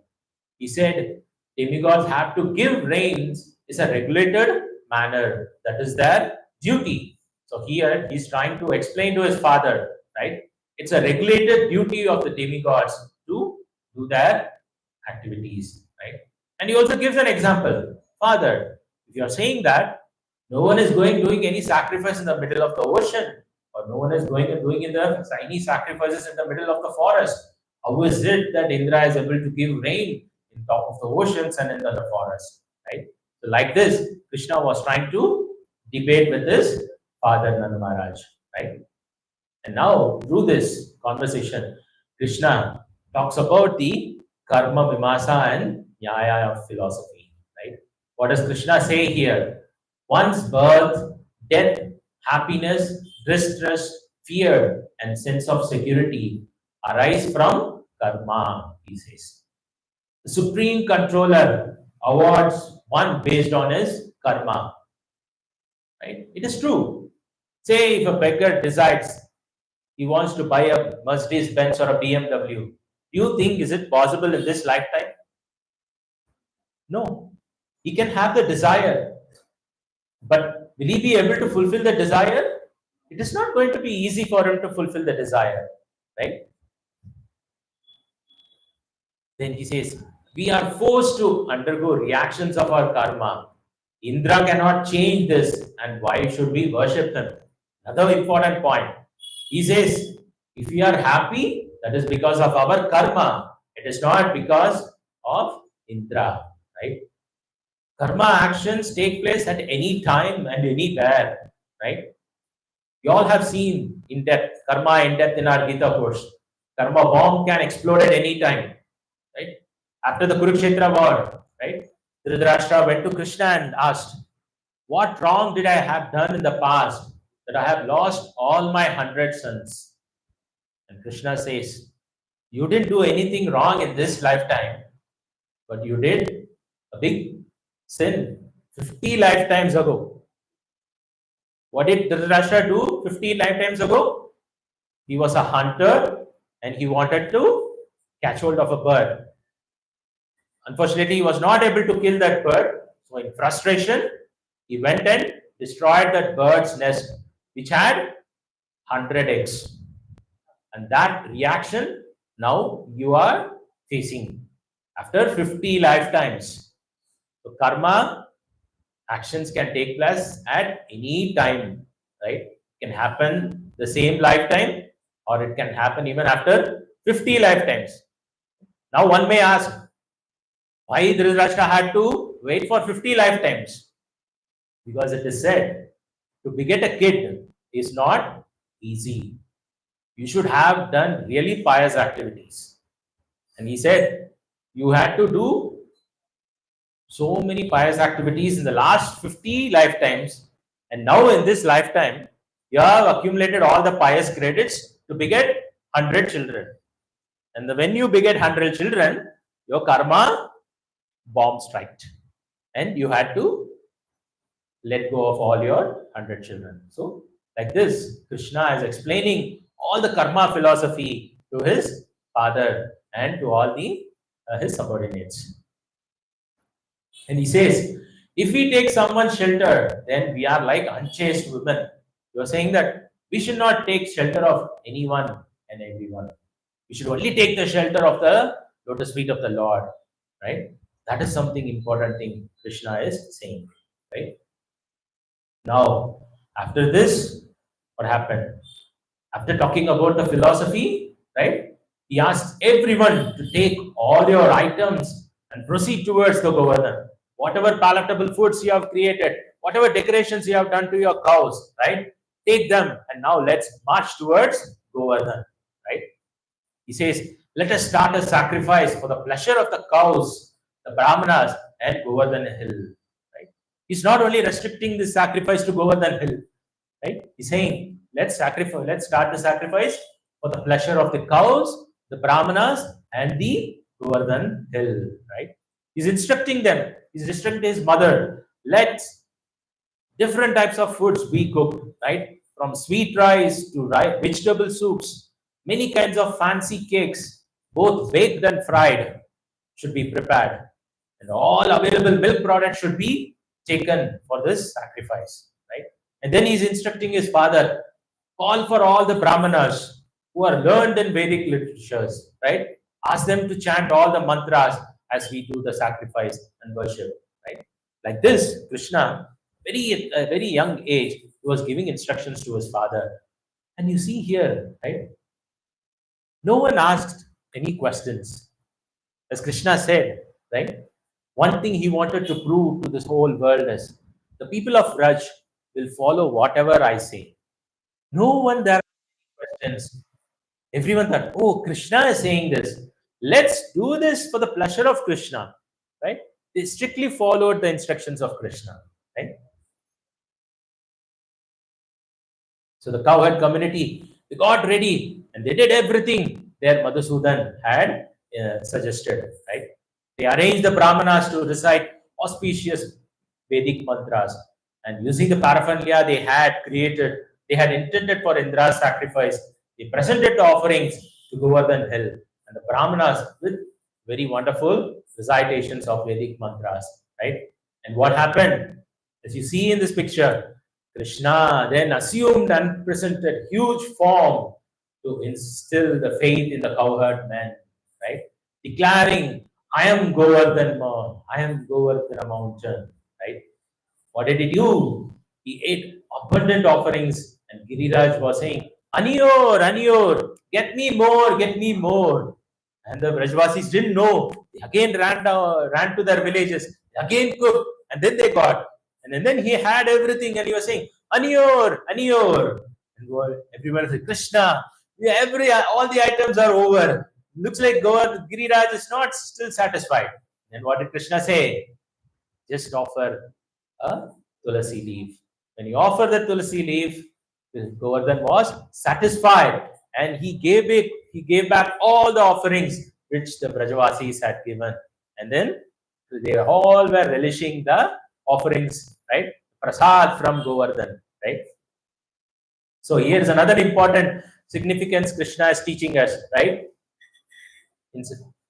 He said, demigods have to give rains is a regulated manner. That is their duty. So here he's trying to explain to his father, right? It's a regulated duty of the demigods to do their activities, right? And he also gives an example. Father, if you are saying that no one is doing any sacrifice in the middle of the ocean, or no one is going and doing any sacrifices in the middle of the forest, how is it that Indra is able to give rain in top of the oceans and in the forest, right? So like this, Krishna was trying to debate with his father Nanda Maharaj, right? And now through this conversation, Krishna talks about the karma vimasa and nyaya of philosophy, right? What does Krishna say here? One's birth, death, happiness, distress, fear, and sense of security arise from karma, he says. The supreme controller awards one based on his karma, right? It is true. Say if a beggar decides he wants to buy a Mercedes Benz or a BMW, do you think is it possible in this lifetime? No. He can have the desire, but will he be able to fulfill the desire? It is not going to be easy for him to fulfill the desire, right? Then he says, we are forced to undergo reactions of our karma. Indra cannot change this, and why should we worship him? Another important point. He says, if we are happy, that is because of our karma. It is not because of Indra, right? Karma actions take place at any time and anywhere, right? We all have seen in depth, karma in depth in our Gita course. Karma bomb can explode at any time, right? After the Kurukshetra war, right? Dhritarashtra went to Krishna and asked, what wrong did I have done in the past that I have lost all my 100 sons? And Krishna says, you didn't do anything wrong in this lifetime, but you did a big sin 50 lifetimes ago. What did Dhritarashtra do 50 lifetimes ago? He was a hunter and he wanted to catch hold of a bird. Unfortunately, he was not able to kill that bird. So in frustration, he went and destroyed that bird's nest, which had 100 eggs. And that reaction now you are facing after 50 lifetimes. So karma actions can take place at any time, right? It can happen the same lifetime or it can happen even after 50 lifetimes. Now one may ask, why Dhritarashtra had to wait for 50 lifetimes? Because it is said to beget a kid is not easy. You should have done really pious activities. And he said, you had to do so many pious activities in the last 50 lifetimes. And now in this lifetime, you have accumulated all the pious credits to beget 100 children. And when you beget 100 children, your karma bomb striked. And you had to let go of all your 100 children. So, like this, Krishna is explaining all the karma philosophy to his father and to all the his subordinates. And he says, if we take someone's shelter, then we are like unchaste women. You are saying that we should not take shelter of anyone and everyone. We should only take the shelter of the lotus feet of the Lord, right? That is something important thing Krishna is saying, right? Now, after this, what happened? After talking about the philosophy, right? He asked everyone to take all your items and proceed towards the Govardhan. Whatever palatable foods you have created, whatever decorations you have done to your cows, right? Take them and now let's march towards Govardhan, right? He says, let us start a sacrifice for the pleasure of the cows, the Brahmanas, and Govardhan Hill. Right? He's not only restricting the sacrifice to Govardhan Hill, right? He's saying, let's sacrifice, let's start the sacrifice for the pleasure of the cows, the Brahmanas, and the Govardhan Hill. Right? He's instructing them. He's instructing his mother. Let's different types of foods be cooked, right? From sweet rice to vegetable soups, many kinds of fancy cakes, both baked and fried, should be prepared. And all available milk products should be taken for this sacrifice, right? And then he's instructing his father, call for all the Brahmanas who are learned in Vedic literatures, right? Ask them to chant all the mantras as we do the sacrifice and worship, right? Like this, Krishna, very young age, he was giving instructions to his father. And you see here, right? No one asked any questions. As Krishna said, right? One thing he wanted to prove to this whole world is the people of Raj will follow whatever I say. No one there questions. Everyone thought, oh, Krishna is saying this. Let's do this for the pleasure of Krishna, right? They strictly followed the instructions of Krishna, right? So the cowherd community, they got ready and they did everything their Madhusudan had suggested, right? They arranged the Brahmanas to recite auspicious Vedic mantras, and using the paraphernalia they had created, they had intended for Indra's sacrifice, they presented the offerings to Govardhan Hill, and the Brahmanas with very wonderful recitations of Vedic mantras, right? And what happened? As you see in this picture, Krishna then assumed and presented huge form to instill the faith in the cowherd men, right? Declaring, I am Govardhan, I am Govardhana mountain, right? What did he do? He ate abundant offerings, and Giriraj was saying, Aniyor, Aniyor, get me more. And the Vrajvasis didn't know. They again ran to their villages, again cooked, and then they got. And then he had everything, and he was saying, Aniyor, Aniyor. And everyone said, Krishna, all the items are over. Looks like Giriraj is not still satisfied. Then what did Krishna say? Just offer a tulasi leaf. When he offered the tulasi leaf, Govardhan was satisfied and he gave back all the offerings which the Brajavasis had given. And then they all were relishing the offerings, right? Prasad from Govardhan, right? So here's another important significance Krishna is teaching us, right? In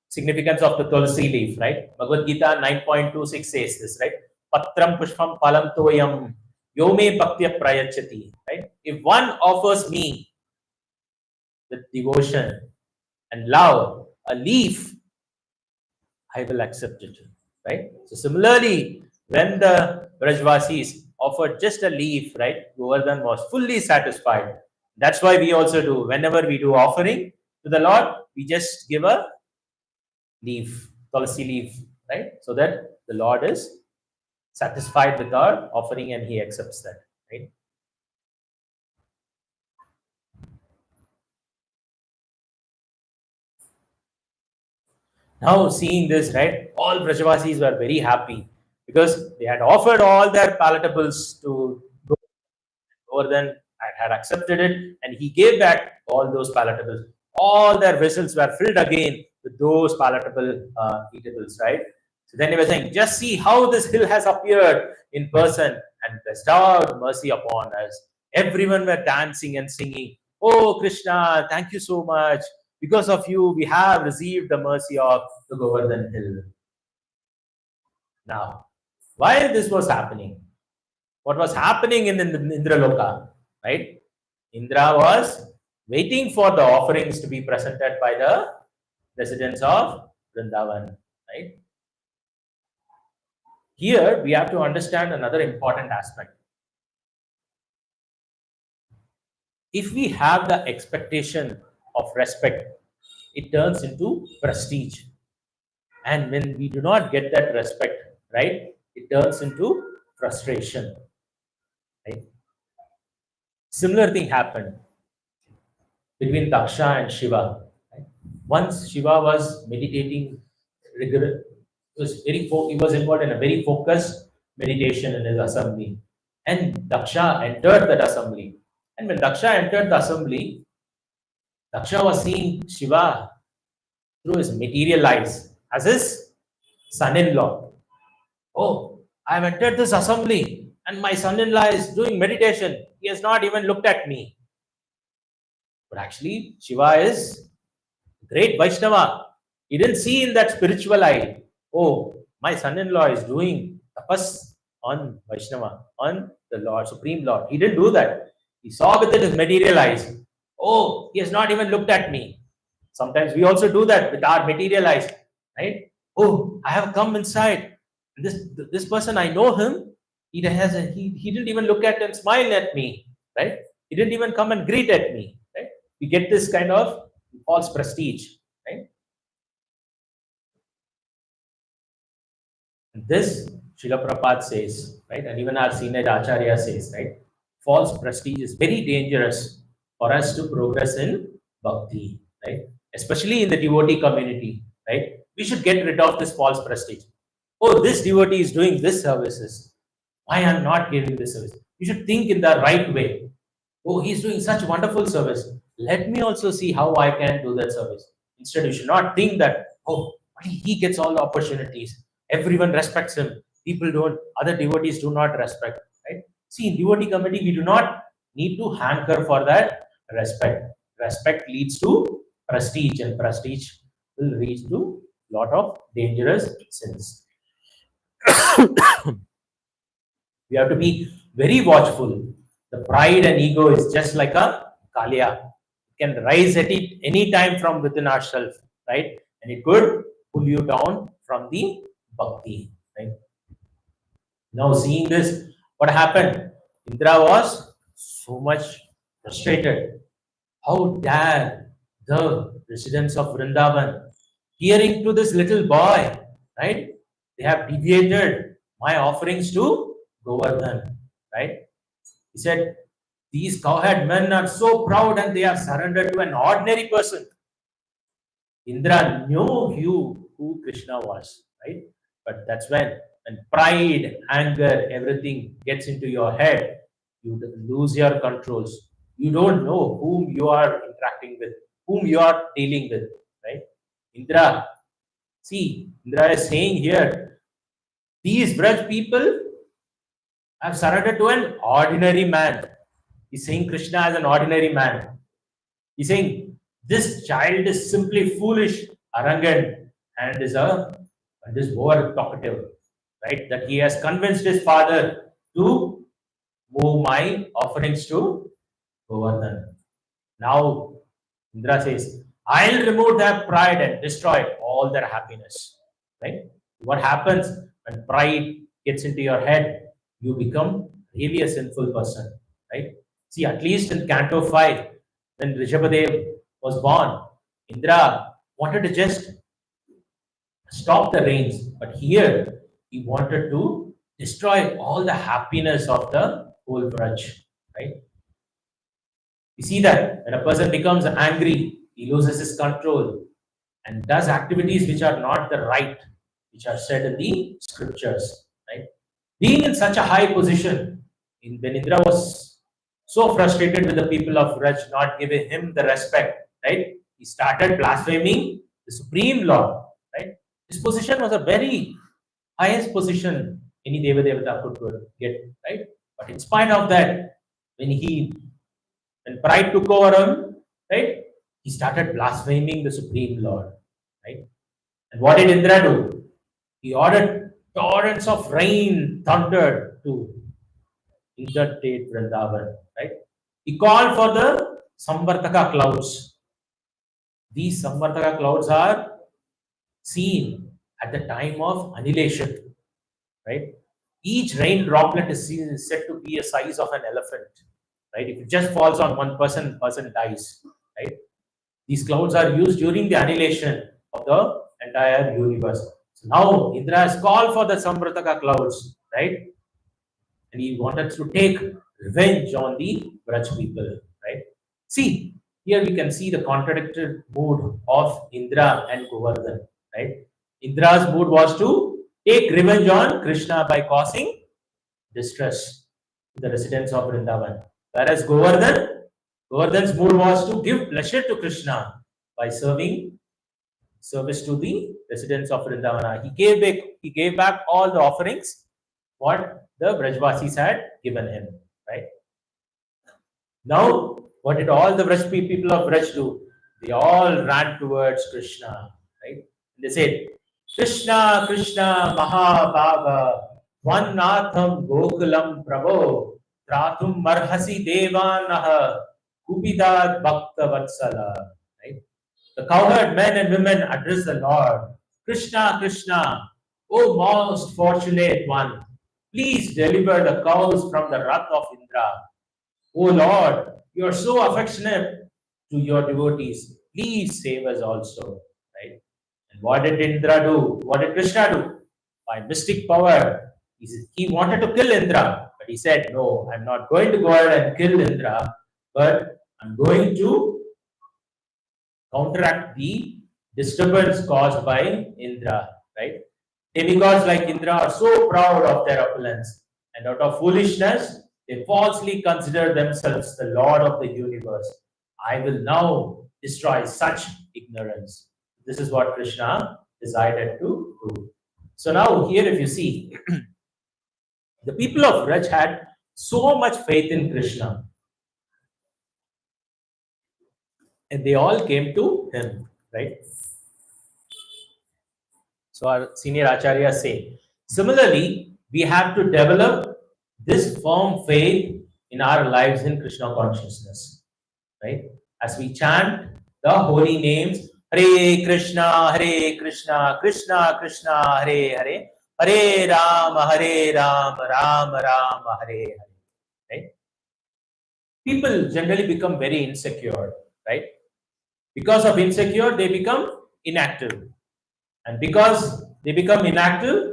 significance of the tulsi leaf, right? Bhagavad Gita 9.26 says this, right? Patram pushpam palam toyam yome bhaktya prayachati, right? If one offers me with devotion and love a leaf, I will accept it, right? So similarly, when the Brajvasis offered just a leaf, right, Govardhan was fully satisfied. That's why we also do. Whenever we do offering to the Lord, we just give a leaf, tulsi leaf, right? So that the Lord is satisfied with our offering and he accepts that, right? Now seeing this, right, all Brajavasis were very happy because they had offered all their palatables to Govardhan had accepted it, and he gave back all those palatables. All their vessels were filled again with those palatable eatables, right? So then he was saying, just see how this hill has appeared in person and bestowed mercy upon us. Everyone were dancing and singing, oh Krishna, thank you so much. Because of you, we have received the mercy of the Govardhan hill. Now, while this was happening, what was happening in Indraloka, right? Indra was waiting for the offerings to be presented by the residents of Vrindavan, right? Here we have to understand another important aspect. If we have the expectation of respect, it turns into prestige. And when we do not get that respect, right, it turns into frustration, right? Similar thing happened between Daksha and Shiva. Right? Once Shiva was meditating, he was involved in a very focused meditation in his assembly, and Daksha entered that assembly. And when Daksha entered the assembly, Daksha was seeing Shiva through his material eyes as his son-in-law. Oh, I have entered this assembly, and my son-in-law is doing meditation. He has not even looked at me. But actually, Shiva is great Vaishnava. He didn't see in that spiritual eye, oh, my son-in-law is doing tapas on Vaishnava, on the Lord, Supreme Lord. He didn't do that. He saw with his material eyes. Oh, he has not even looked at me. Sometimes we also do that with our material eyes, right? Oh, I have come inside. This person, I know him. He didn't even look at and smile at me, right? He didn't even come and greet at me, right? We get this kind of false prestige, right? This Srila Prabhupada says, right, and even our senior Acharya says, right, false prestige is very dangerous for us to progress in bhakti, right? Especially in the devotee community, right? We should get rid of this false prestige. Oh, this devotee is doing this services. Why I'm not giving this service? You should think in the right way. Oh, he's doing such wonderful service. Let me also see how I can do that service. Instead, you should not think that, oh, he gets all the opportunities. Everyone respects him. People don't, other devotees do not respect. Right? See, in devotee committee, we do not need to hanker for that respect. Respect leads to prestige, and prestige will lead to lot of dangerous sins. We have to be very watchful. The pride and ego is just like a kalia. It can rise at it any time from within ourselves, right? And it could pull you down from the bhakti, right? Now, seeing this, what happened? Indra was so much frustrated. How dare the residents of Vrindavan, hearing to this little boy, right? They have deviated my offerings to Govardhan, right? He said, these cowherd men are so proud and they have surrendered to an ordinary person. Indra knew who Krishna was, right? But that's when pride, anger, everything gets into your head, you lose your controls. You don't know whom you are interacting with, whom you are dealing with, right? Indra, see, Indra is saying here, these Braj people have surrendered to an ordinary man. He's saying Krishna as an ordinary man. He's saying this child is simply foolish, arrogant, and is over talkative, right? That he has convinced his father to move my offerings to Govardhan. Now Indra says, I'll remove their pride and destroy all their happiness. Right? What happens when pride gets into your head? You become really a sinful person. Right? See, at least in Canto 5, when Rishabhadev was born, Indra wanted to just stop the rains. But here, he wanted to destroy all the happiness of the whole Braj. Right? We see that when a person becomes angry, he loses his control. and does activities which are not the right, which are said in the scriptures, right? Being in such a high position, when Indra was so frustrated with the people of Raj not giving him the respect, right? He started blaspheming the Supreme Lord, right? His position was a very highest position any Deva Devata could get, right? But in spite of that, when he when pride took over him, right, he started blaspheming the Supreme Lord, right? And what did Indra do? He ordered torrents of rain, thunder to inundate Vrindavan, right? He called for the Samvartaka clouds. These Samvartaka clouds are seen at the time of annihilation, right? Each rain droplet is said to be a size of an elephant, right? If it just falls on one person, person dies, right? These clouds are used during the annihilation of the entire universe. So now Indra has called for the Samvartaka clouds, right? And he wanted to take revenge on the Braj people, right? See, here we can see the contradicted mood of Indra and Govardhan, right? Indra's mood was to take revenge on Krishna by causing distress to the residents of Vrindavan. Whereas Govardhan's mood was to give pleasure to Krishna by serving service to the residents of Vrindavana. He gave back all the offerings what the Brajvasis had given him. Right now, what did all the people of Braj do? They all ran towards Krishna. Right? They said, Krishna, Krishna, Mahabhaga, Vannatham Gokulam Prabho, Tratum Marhasi Devanaha, Kupidat Bhakta Vatsala. Right? The cowherd men and women address the Lord. Krishna, Krishna, O most fortunate one, please deliver the cows from the wrath of Indra. O Lord, you are so affectionate to your devotees. Please save us also. Right? And what did Indra do? What did Krishna do? By mystic power, he wanted to kill Indra, but he said, no, I'm not going to go ahead and kill Indra, but I'm going to counteract the disturbance caused by Indra, right? Demigods like Indra are so proud of their opulence, and out of foolishness, they falsely consider themselves the Lord of the universe. I will now destroy such ignorance. This is what Krishna decided to do. So now here, if you see, the people of Raj had so much faith in Krishna, and they all came to him, right? So our senior acharyas say, similarly, we have to develop this firm faith in our lives in Krishna consciousness, right? As we chant the holy names, Hare Krishna, Krishna Krishna, Hare Hare, Hare Rama, Rama Rama, Hare Hare, right? People generally become very insecure, right? Because of insecure, they become inactive. And because they become inactive,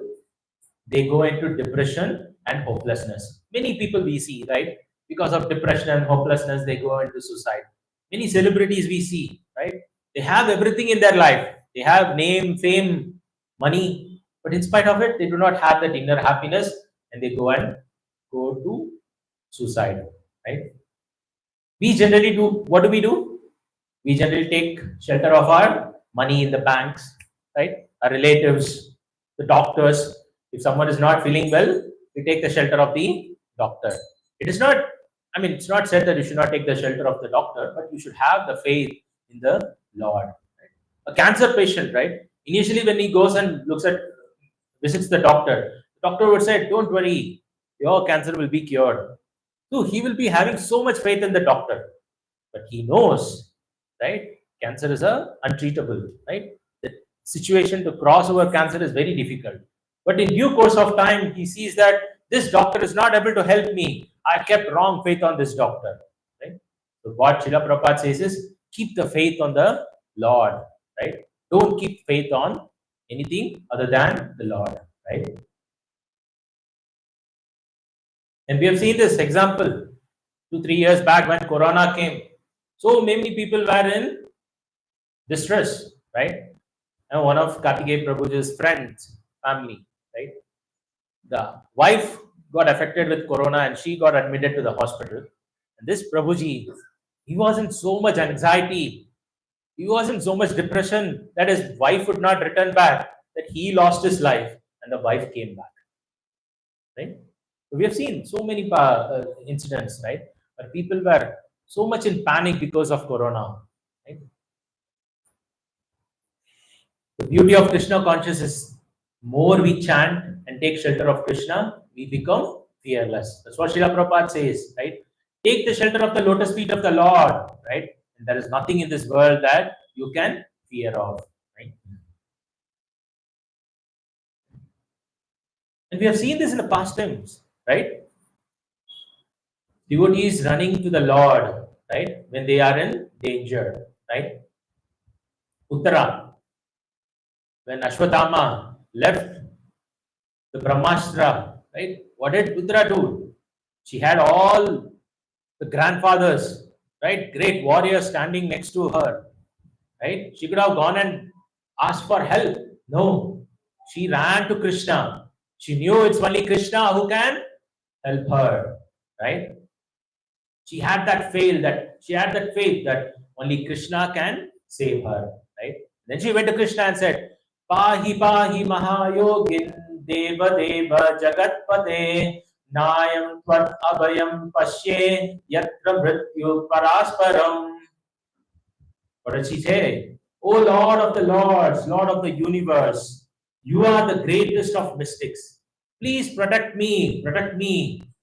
they go into depression and hopelessness. Many people we see, right? Because of depression and hopelessness, they go into suicide. Many celebrities we see, right? They have everything in their life. They have name, fame, money, but in spite of it, they do not have that inner happiness, and they go to suicide, right? We generally do, what do? We generally take shelter of our money in the banks, right? Our relatives, the doctors. If someone is not feeling well, we take the shelter of the doctor. It is not, I mean, it's not said that you should not take the shelter of the doctor, but you should have the faith in the Lord. Right? A cancer patient, right? Initially, when he goes and visits the doctor would say, don't worry, your cancer will be cured. So he will be having so much faith in the doctor, but he knows, right? Cancer is untreatable, right? The situation to cross over cancer is very difficult. But in due course of time, he sees that this doctor is not able to help me. I kept wrong faith on this doctor, right? So what Srila Prabhupada says is, keep the faith on the Lord, right? Don't keep faith on anything other than the Lord, right? And we have seen this example 2-3 years back when Corona came. So many people were in distress, right? and one of Kartikeya Prabhuji's friends, family, right? The wife got affected with corona and she got admitted to the hospital. And this Prabhuji, he was in so much anxiety, he was in so much depression that his wife would not return back, that he lost his life and the wife came back. Right? So we have seen so many incidents, right, where people were so much in panic because of corona. Right? The beauty of Krishna consciousness is more we chant and take shelter of Krishna, we become fearless. That's what Srila Prabhupada says, right? Take the shelter of the lotus feet of the Lord, right? And there is nothing in this world that you can fear of, right? And we have seen this in the past times, right? Devotees running to the Lord, right? When they are in danger, right? Uttara, when Ashwatthama left the Brahmastra, right? What did Uttara do? She had all the grandfathers, right? Great warriors standing next to her, right? She could have gone and asked for help. No, she ran to Krishna. She knew it's only Krishna who can help her, right? She had that faith that only Krishna can save her, right? Then she went to Krishna and said, Pahi Pahi Mahayogin Deva Deva Jagatpate Nayam Tvat Abhayam Pashye Yatra Mrityu Parasparam. What did she say? O Lord of the Lords, Lord of the universe, you are the greatest of mystics. Please protect me,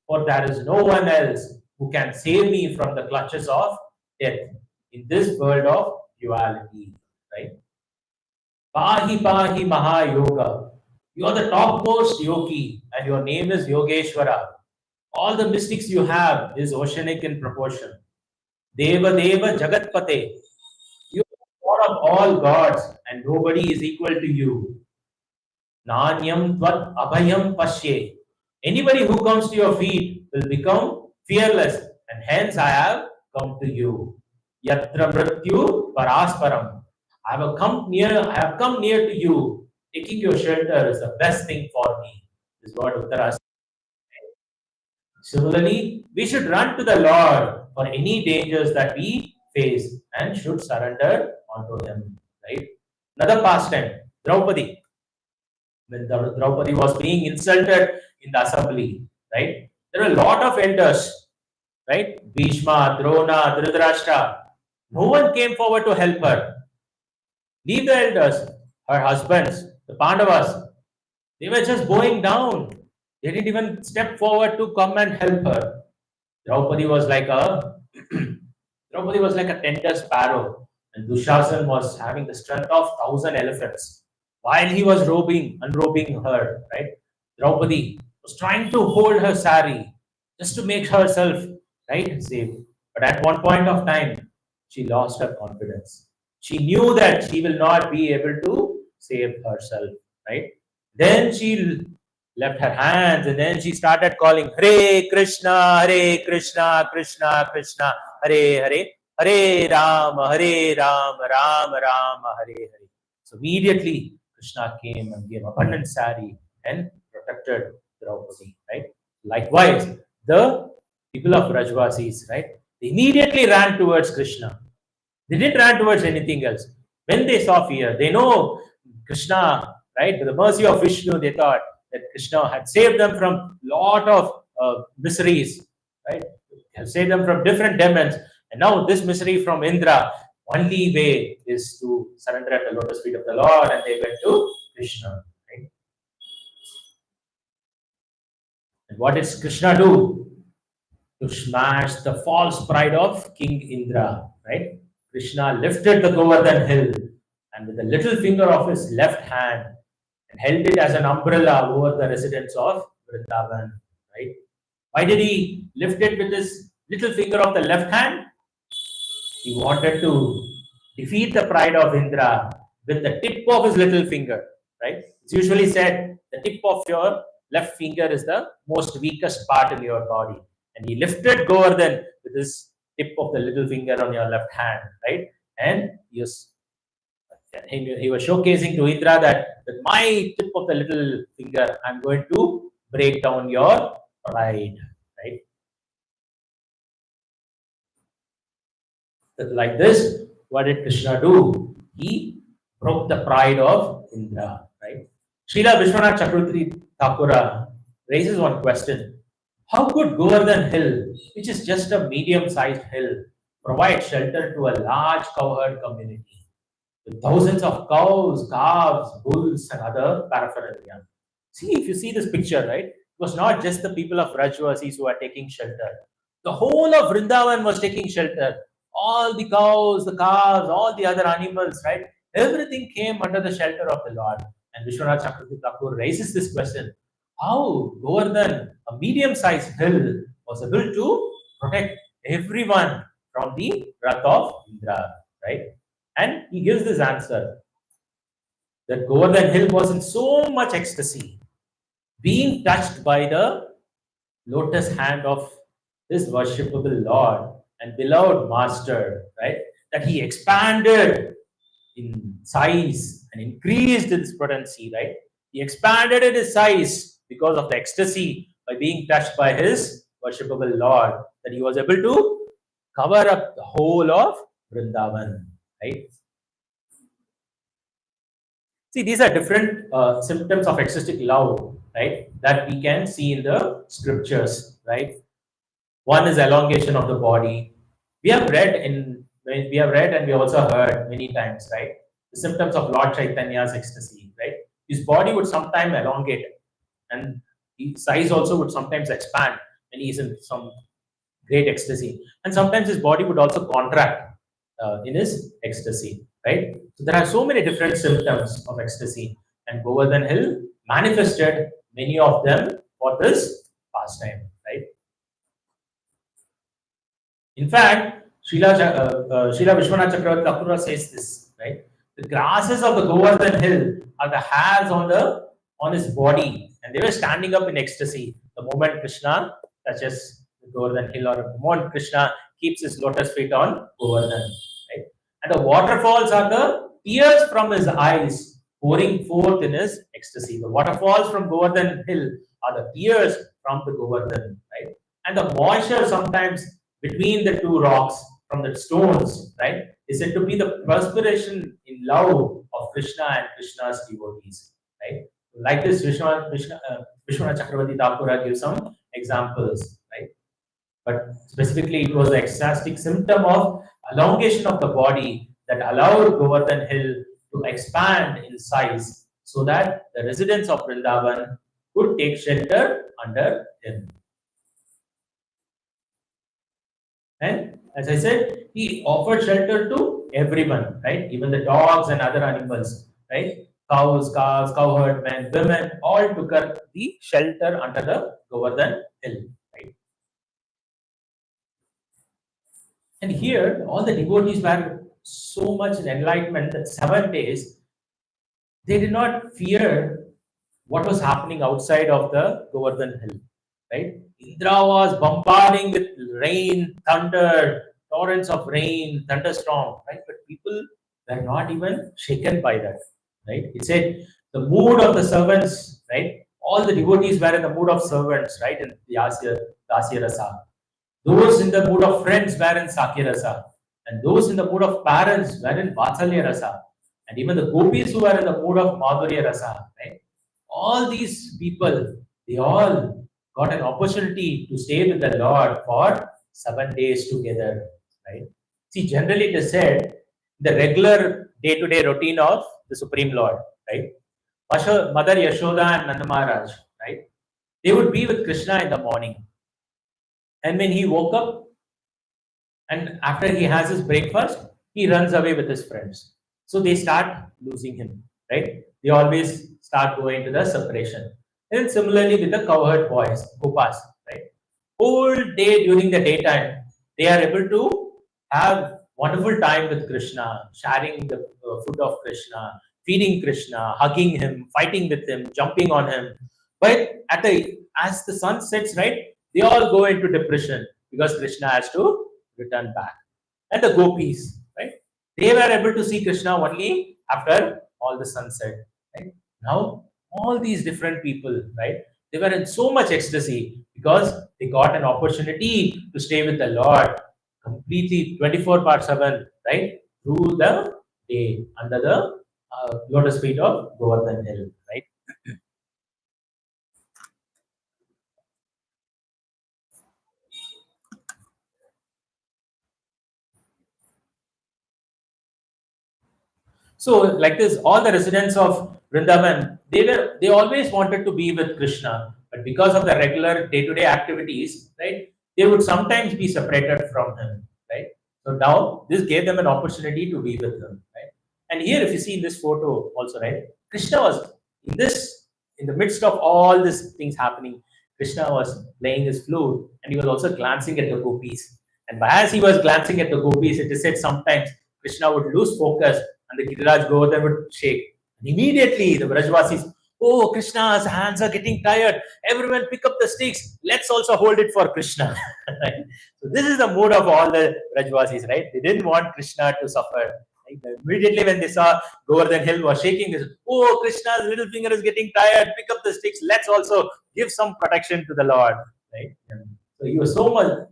for there is no one else who can save me from the clutches of death in this world of duality. Right? Pahi Pahi Mahayoga. You are the topmost yogi, and your name is Yogeshwara. All the mystics you have is oceanic in proportion. Deva Deva Jagatpate. You are God of all gods, and nobody is equal to you. Nanyam Tvat Abhayam Pashye. Anybody who comes to your feet will become fearless, and hence I have come to you. Yatra Mrityu Parasparam. I have come near to you. Taking your shelter is the best thing for me. This is what Uttara says. Similarly, we should run to the Lord for any dangers that we face and should surrender unto Him. Right? Another pastime, Draupadi. When Draupadi was being insulted in the assembly, right? There were a lot of elders, right? Bhishma, Drona, Dhritarashtra. No one came forward to help her. Leave the elders, her husbands, the Pandavas. They were just bowing down. They didn't even step forward to come and help her. Draupadi was like a Draupadi was like a tender sparrow, and Dushasan was having the strength of 1,000 elephants. While he was unrobing her, right? Draupadi was trying to hold her sari just to make herself right safe. But at one point of time, she lost her confidence. She knew that she will not be able to save herself, right? Then she left her hands and then she started calling Hare Krishna, Krishna Krishna, Hare Hare, Hare Ram, Ram Ram, Hare Hare. So immediately Krishna came and gave abundant sari and protected Draupadi, right? Likewise, the people of Rajvasis, right? They immediately ran towards Krishna. They didn't run towards anything else. When they saw fear, they know Krishna, right? With the mercy of Vishnu, they thought that Krishna had saved them from lot of miseries, right? Had saved them from different demons. And now this misery from Indra, only way is to surrender at the lotus feet of the Lord, and they went to Krishna. Right? And what did Krishna do? To smash the false pride of King Indra, right? Krishna lifted the Govardhan hill and with the little finger of his left hand and held it as an umbrella over the residents of Vrindavan, right? Why did he lift it with his little finger of the left hand? He wanted to defeat the pride of Indra with the tip of his little finger, right? It's usually said the tip of your left finger is the most weakest part in your body. And he lifted Govardhan with his tip of the little finger on your left hand, right? And he was showcasing to Indra that with my tip of the little finger, I'm going to break down your pride, right? Like this, what did Krishna do? He broke the pride of Indra, right? Srila Vishwanath Chakravarti Thakura raises one question. How could Govardhan Hill, which is just a medium-sized hill, provide shelter to a large cowherd community with thousands of cows, calves, bulls, and other paraphernalia? See, if you see this picture, right, it was not just the people of Rajvasis who are taking shelter. The whole of Vrindavan was taking shelter. All the cows, the calves, all the other animals, right? Everything came under the shelter of the Lord. And Vishwanath Chakravarti Thakur raises this question: how Govardhan, a medium-sized hill, was able to protect everyone from the wrath of Indra, right? And he gives this answer that Govardhan Hill was in so much ecstasy, being touched by the lotus hand of his worshipable Lord and beloved Master, right? That he expanded in size and increased its potency, right? He expanded in his size because of the ecstasy by being touched by his worshipable Lord, that he was able to cover up the whole of Vrindavan, right? See, these are different symptoms of ecstatic love, right? That we can see in the scriptures, right? One is elongation of the body. We have read and we also heard many times, right? The symptoms of Lord Chaitanya's ecstasy, right? His body would sometimes elongate, and his size also would sometimes expand when he is in some great ecstasy. And sometimes his body would also contract in his ecstasy, right? So there are so many different symptoms of ecstasy, and Govardhan Hill manifested many of them for this pastime, right? In fact, Srila Vishwanath Chakravarti Thakur says this, right? The grasses of the Govardhan Hill are the hairs on his body, and they were standing up in ecstasy the moment Krishna touches the Govardhan Hill, or the moment Krishna keeps his lotus feet on Govardhan, right? And the waterfalls are the tears from his eyes pouring forth in his ecstasy. The waterfalls from Govardhan Hill are the tears from the Govardhan, right? And the moisture sometimes between the two rocks from the stones, right, is said to be the perspiration in love of Krishna and Krishna's devotees, right? Like this, Vishwanath Chakravarti Thakura gives some examples, right? But specifically, it was the ecstatic symptom of elongation of the body that allowed Govardhan Hill to expand in size so that the residents of Vrindavan could take shelter under him. And as I said, he offered shelter to everyone, right? Even the dogs and other animals, right? Cows, calves, cowherd, men, women, all took up the shelter under the Govardhan Hill, right? And here, all the devotees were so much in enlightenment that 7 days they did not fear what was happening outside of the Govardhan Hill, right? Indra was bombarding with rain, thunder, torrents of rain, thunderstorm, right? But people were not even shaken by that, right? It said the mood of the servants, right? All the devotees were in the mood of servants, right? In Dasya Rasa. Those in the mood of friends were in Sakya Rasa. And those in the mood of parents were in Vatsalya Rasa. And even the gopis who were in the mood of Madhurya Rasa, right? All these people, they all got an opportunity to stay with the Lord for 7 days together, right? See, generally it is said the regular day-to-day routine of the Supreme Lord, right? Mother Yashoda and Nanda Maharaj, right? They would be with Krishna in the morning. And when he woke up and after he has his breakfast, he runs away with his friends. So they start losing him, right? They always start going to the separation. And similarly with the cowherd boys, Gopas, right? Whole day during the daytime, they are able to have wonderful time with Krishna, sharing the food of Krishna, feeding Krishna, hugging him, fighting with him, jumping on him. But as the sun sets, right, they all go into depression because Krishna has to return back. And the gopis, right, they were able to see Krishna only after all the sunset. Right? Now, all these different people, right? They were in so much ecstasy because they got an opportunity to stay with the Lord completely 24 bar 7, right? Through the day under the lotus feet of Govardhan Hill, right? So, like this, all the residents of Vrindavan, they always wanted to be with Krishna, but because of the regular day-to-day activities, right, they would sometimes be separated from him, right? So now this gave them an opportunity to be with him, right? And here, if you see in this photo also, right, Krishna was in this in the midst of all these things happening. Krishna was playing his flute, and he was also glancing at the gopis. And as he was glancing at the gopis, it is said sometimes Krishna would lose focus and the Giriraj Govardhan would shake. And immediately the Vrajvasis, oh, Krishna's hands are getting tired. Everyone pick up the sticks. Let's also hold it for Krishna. Right? So this is the mood of all the Vrajvasis, right? They didn't want Krishna to suffer. Right? Immediately when they saw Govardhan Hill was shaking, they said, oh, Krishna's little finger is getting tired. Pick up the sticks. Let's also give some protection to the Lord. Right? So he was so much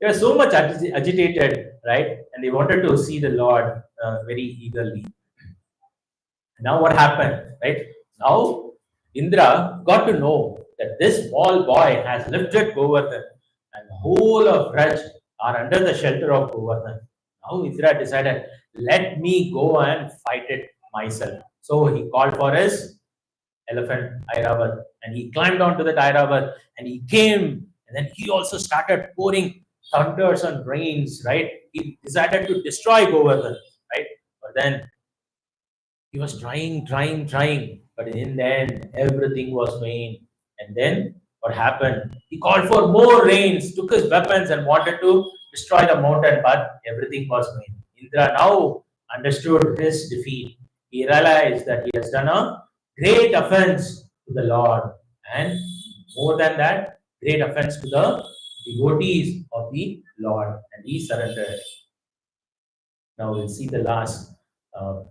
they were so much agitated, right? And they wanted to see the Lord very eagerly. Now, what happened, right? Now, Indra got to know that this small boy has lifted Govardhan, and the whole of Raj are under the shelter of Govardhan. Now, Indra decided, let me go and fight it myself. So, he called for his elephant Airavat, and he climbed onto the Airavat and he came, and then he also started pouring thunders and rains, right? He decided to destroy Govardhan, right? But then he was trying, but in the end, everything was vain. And then what happened? He called for more rains, took his weapons, and wanted to destroy the mountain, but everything was vain. Indra now understood his defeat. He realized that he has done a great offense to the Lord, and more than that, great offense to the devotees of the Lord, and he surrendered. Now we'll see the last. Uh,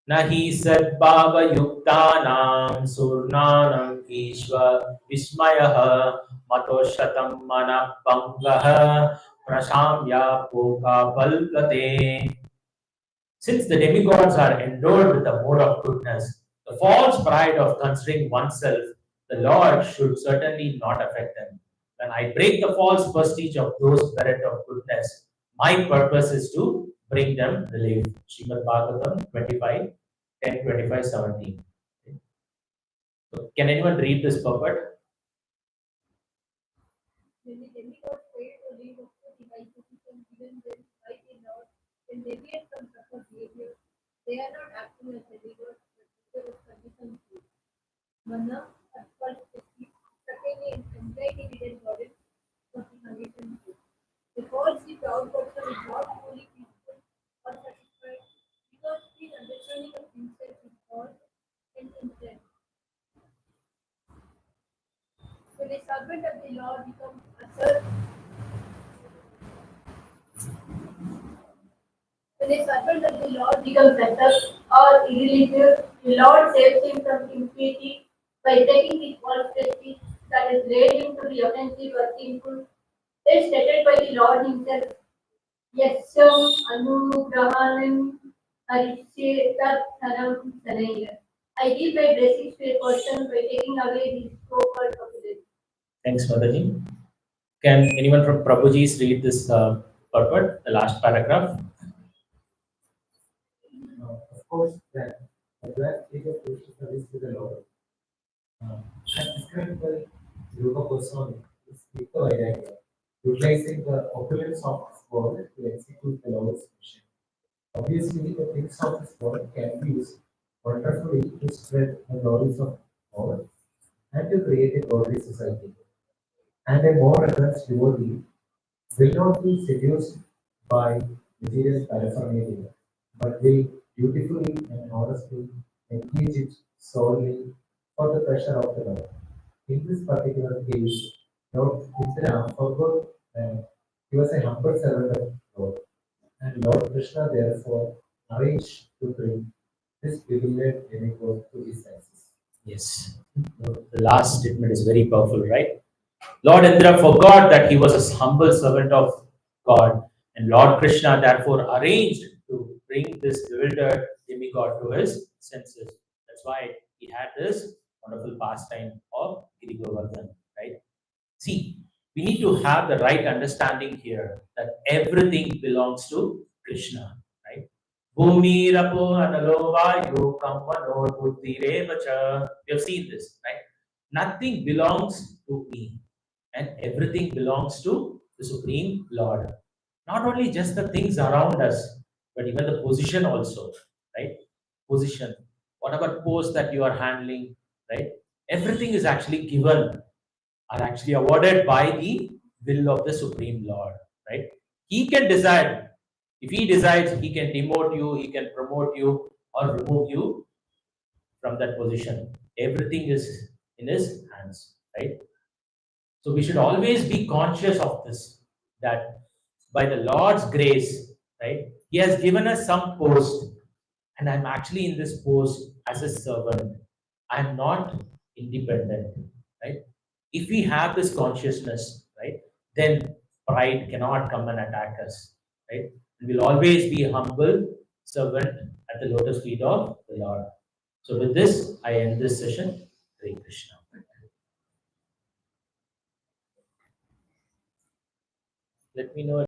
न हि सद्भावयुक्तानां सूर्णानाम् ईश्वर विस्मयः मतो शतं मनः भङ्गः प्रशाम्यापोका बल्कते. Since the demigods are endowed with the mode of goodness, the false pride of considering oneself the Lord should certainly not affect them. When I break the false prestige of those merit of goodness, my purpose is to bring them relief. Srimad Bhagavatam 25, 10, 25, 17. So can anyone read this purport? When the demigods fail to live up to the high position given them by the Lord, when they deviate from proper behavior, they are not acting as demigods, but people of conditioned food. Mana, at first, certainly an anxiety ridden body of the conditioned food. The falsely proud person is not fully peaceful or satisfied because his understanding of himself is false and intent. When a servant of the Lord becomes assertive, when a servant of the Lord becomes better or irreligious, the Lord saves him from impurity by taking the false prestige that has led him to be offensive or sinful. They stated by the Lord himself, Yasyam Anugrahanam Harishetat Thanam Sanaya. I give my blessings to a person by taking away his so-called opulence. Thanks, Mataji. Can anyone from Prabhuji's read this purport, the last paragraph? Of course, that the take a spiritual service to the Lord. As described by Rupa Goswami, is Vikto idea, utilizing the opulence of this world to execute the Lord's mission. Obviously, the things of this world can be used wonderfully to spread the glories of God and to create a godly society. And a more advanced devotee will not be seduced by material paraphernalia, but will dutifully and honestly engage it solely for the pleasure of the Lord. In this particular case, Lord Indra forgot that he was a humble servant of God, And Lord Krishna therefore arranged to bring this bewildered demigod to his senses. Yes. The last statement is very powerful, right? Lord Indra forgot that he was a humble servant of God, and Lord Krishna therefore arranged to bring this bewildered demigod to his senses. That's why he had this wonderful pastime of Giri Govardhan, right? See, we need to have the right understanding here that everything belongs to Krishna, right? Bhumi rapo analo vayu kammano buddhirevacha. We have seen this, right? Nothing belongs to me, and everything belongs to the Supreme Lord. Not only just the things around us, but even the position also, right? Position, whatever post that you are handling, right? Everything is actually given, are actually awarded by the will of the Supreme Lord, right? He can decide. If he decides, he can demote you, he can promote you, or remove you from that position. Everything is in his hands, right? So we should always be conscious of this, that by the Lord's grace, right, He has given us some post, and I'm actually in this post as a servant. I'm not independent, right? If we have this consciousness, right, then pride cannot come and attack us, right? We will always be a humble servant at the lotus feet of the Lord. So with this, I end this session. Hare Krishna. Let me know.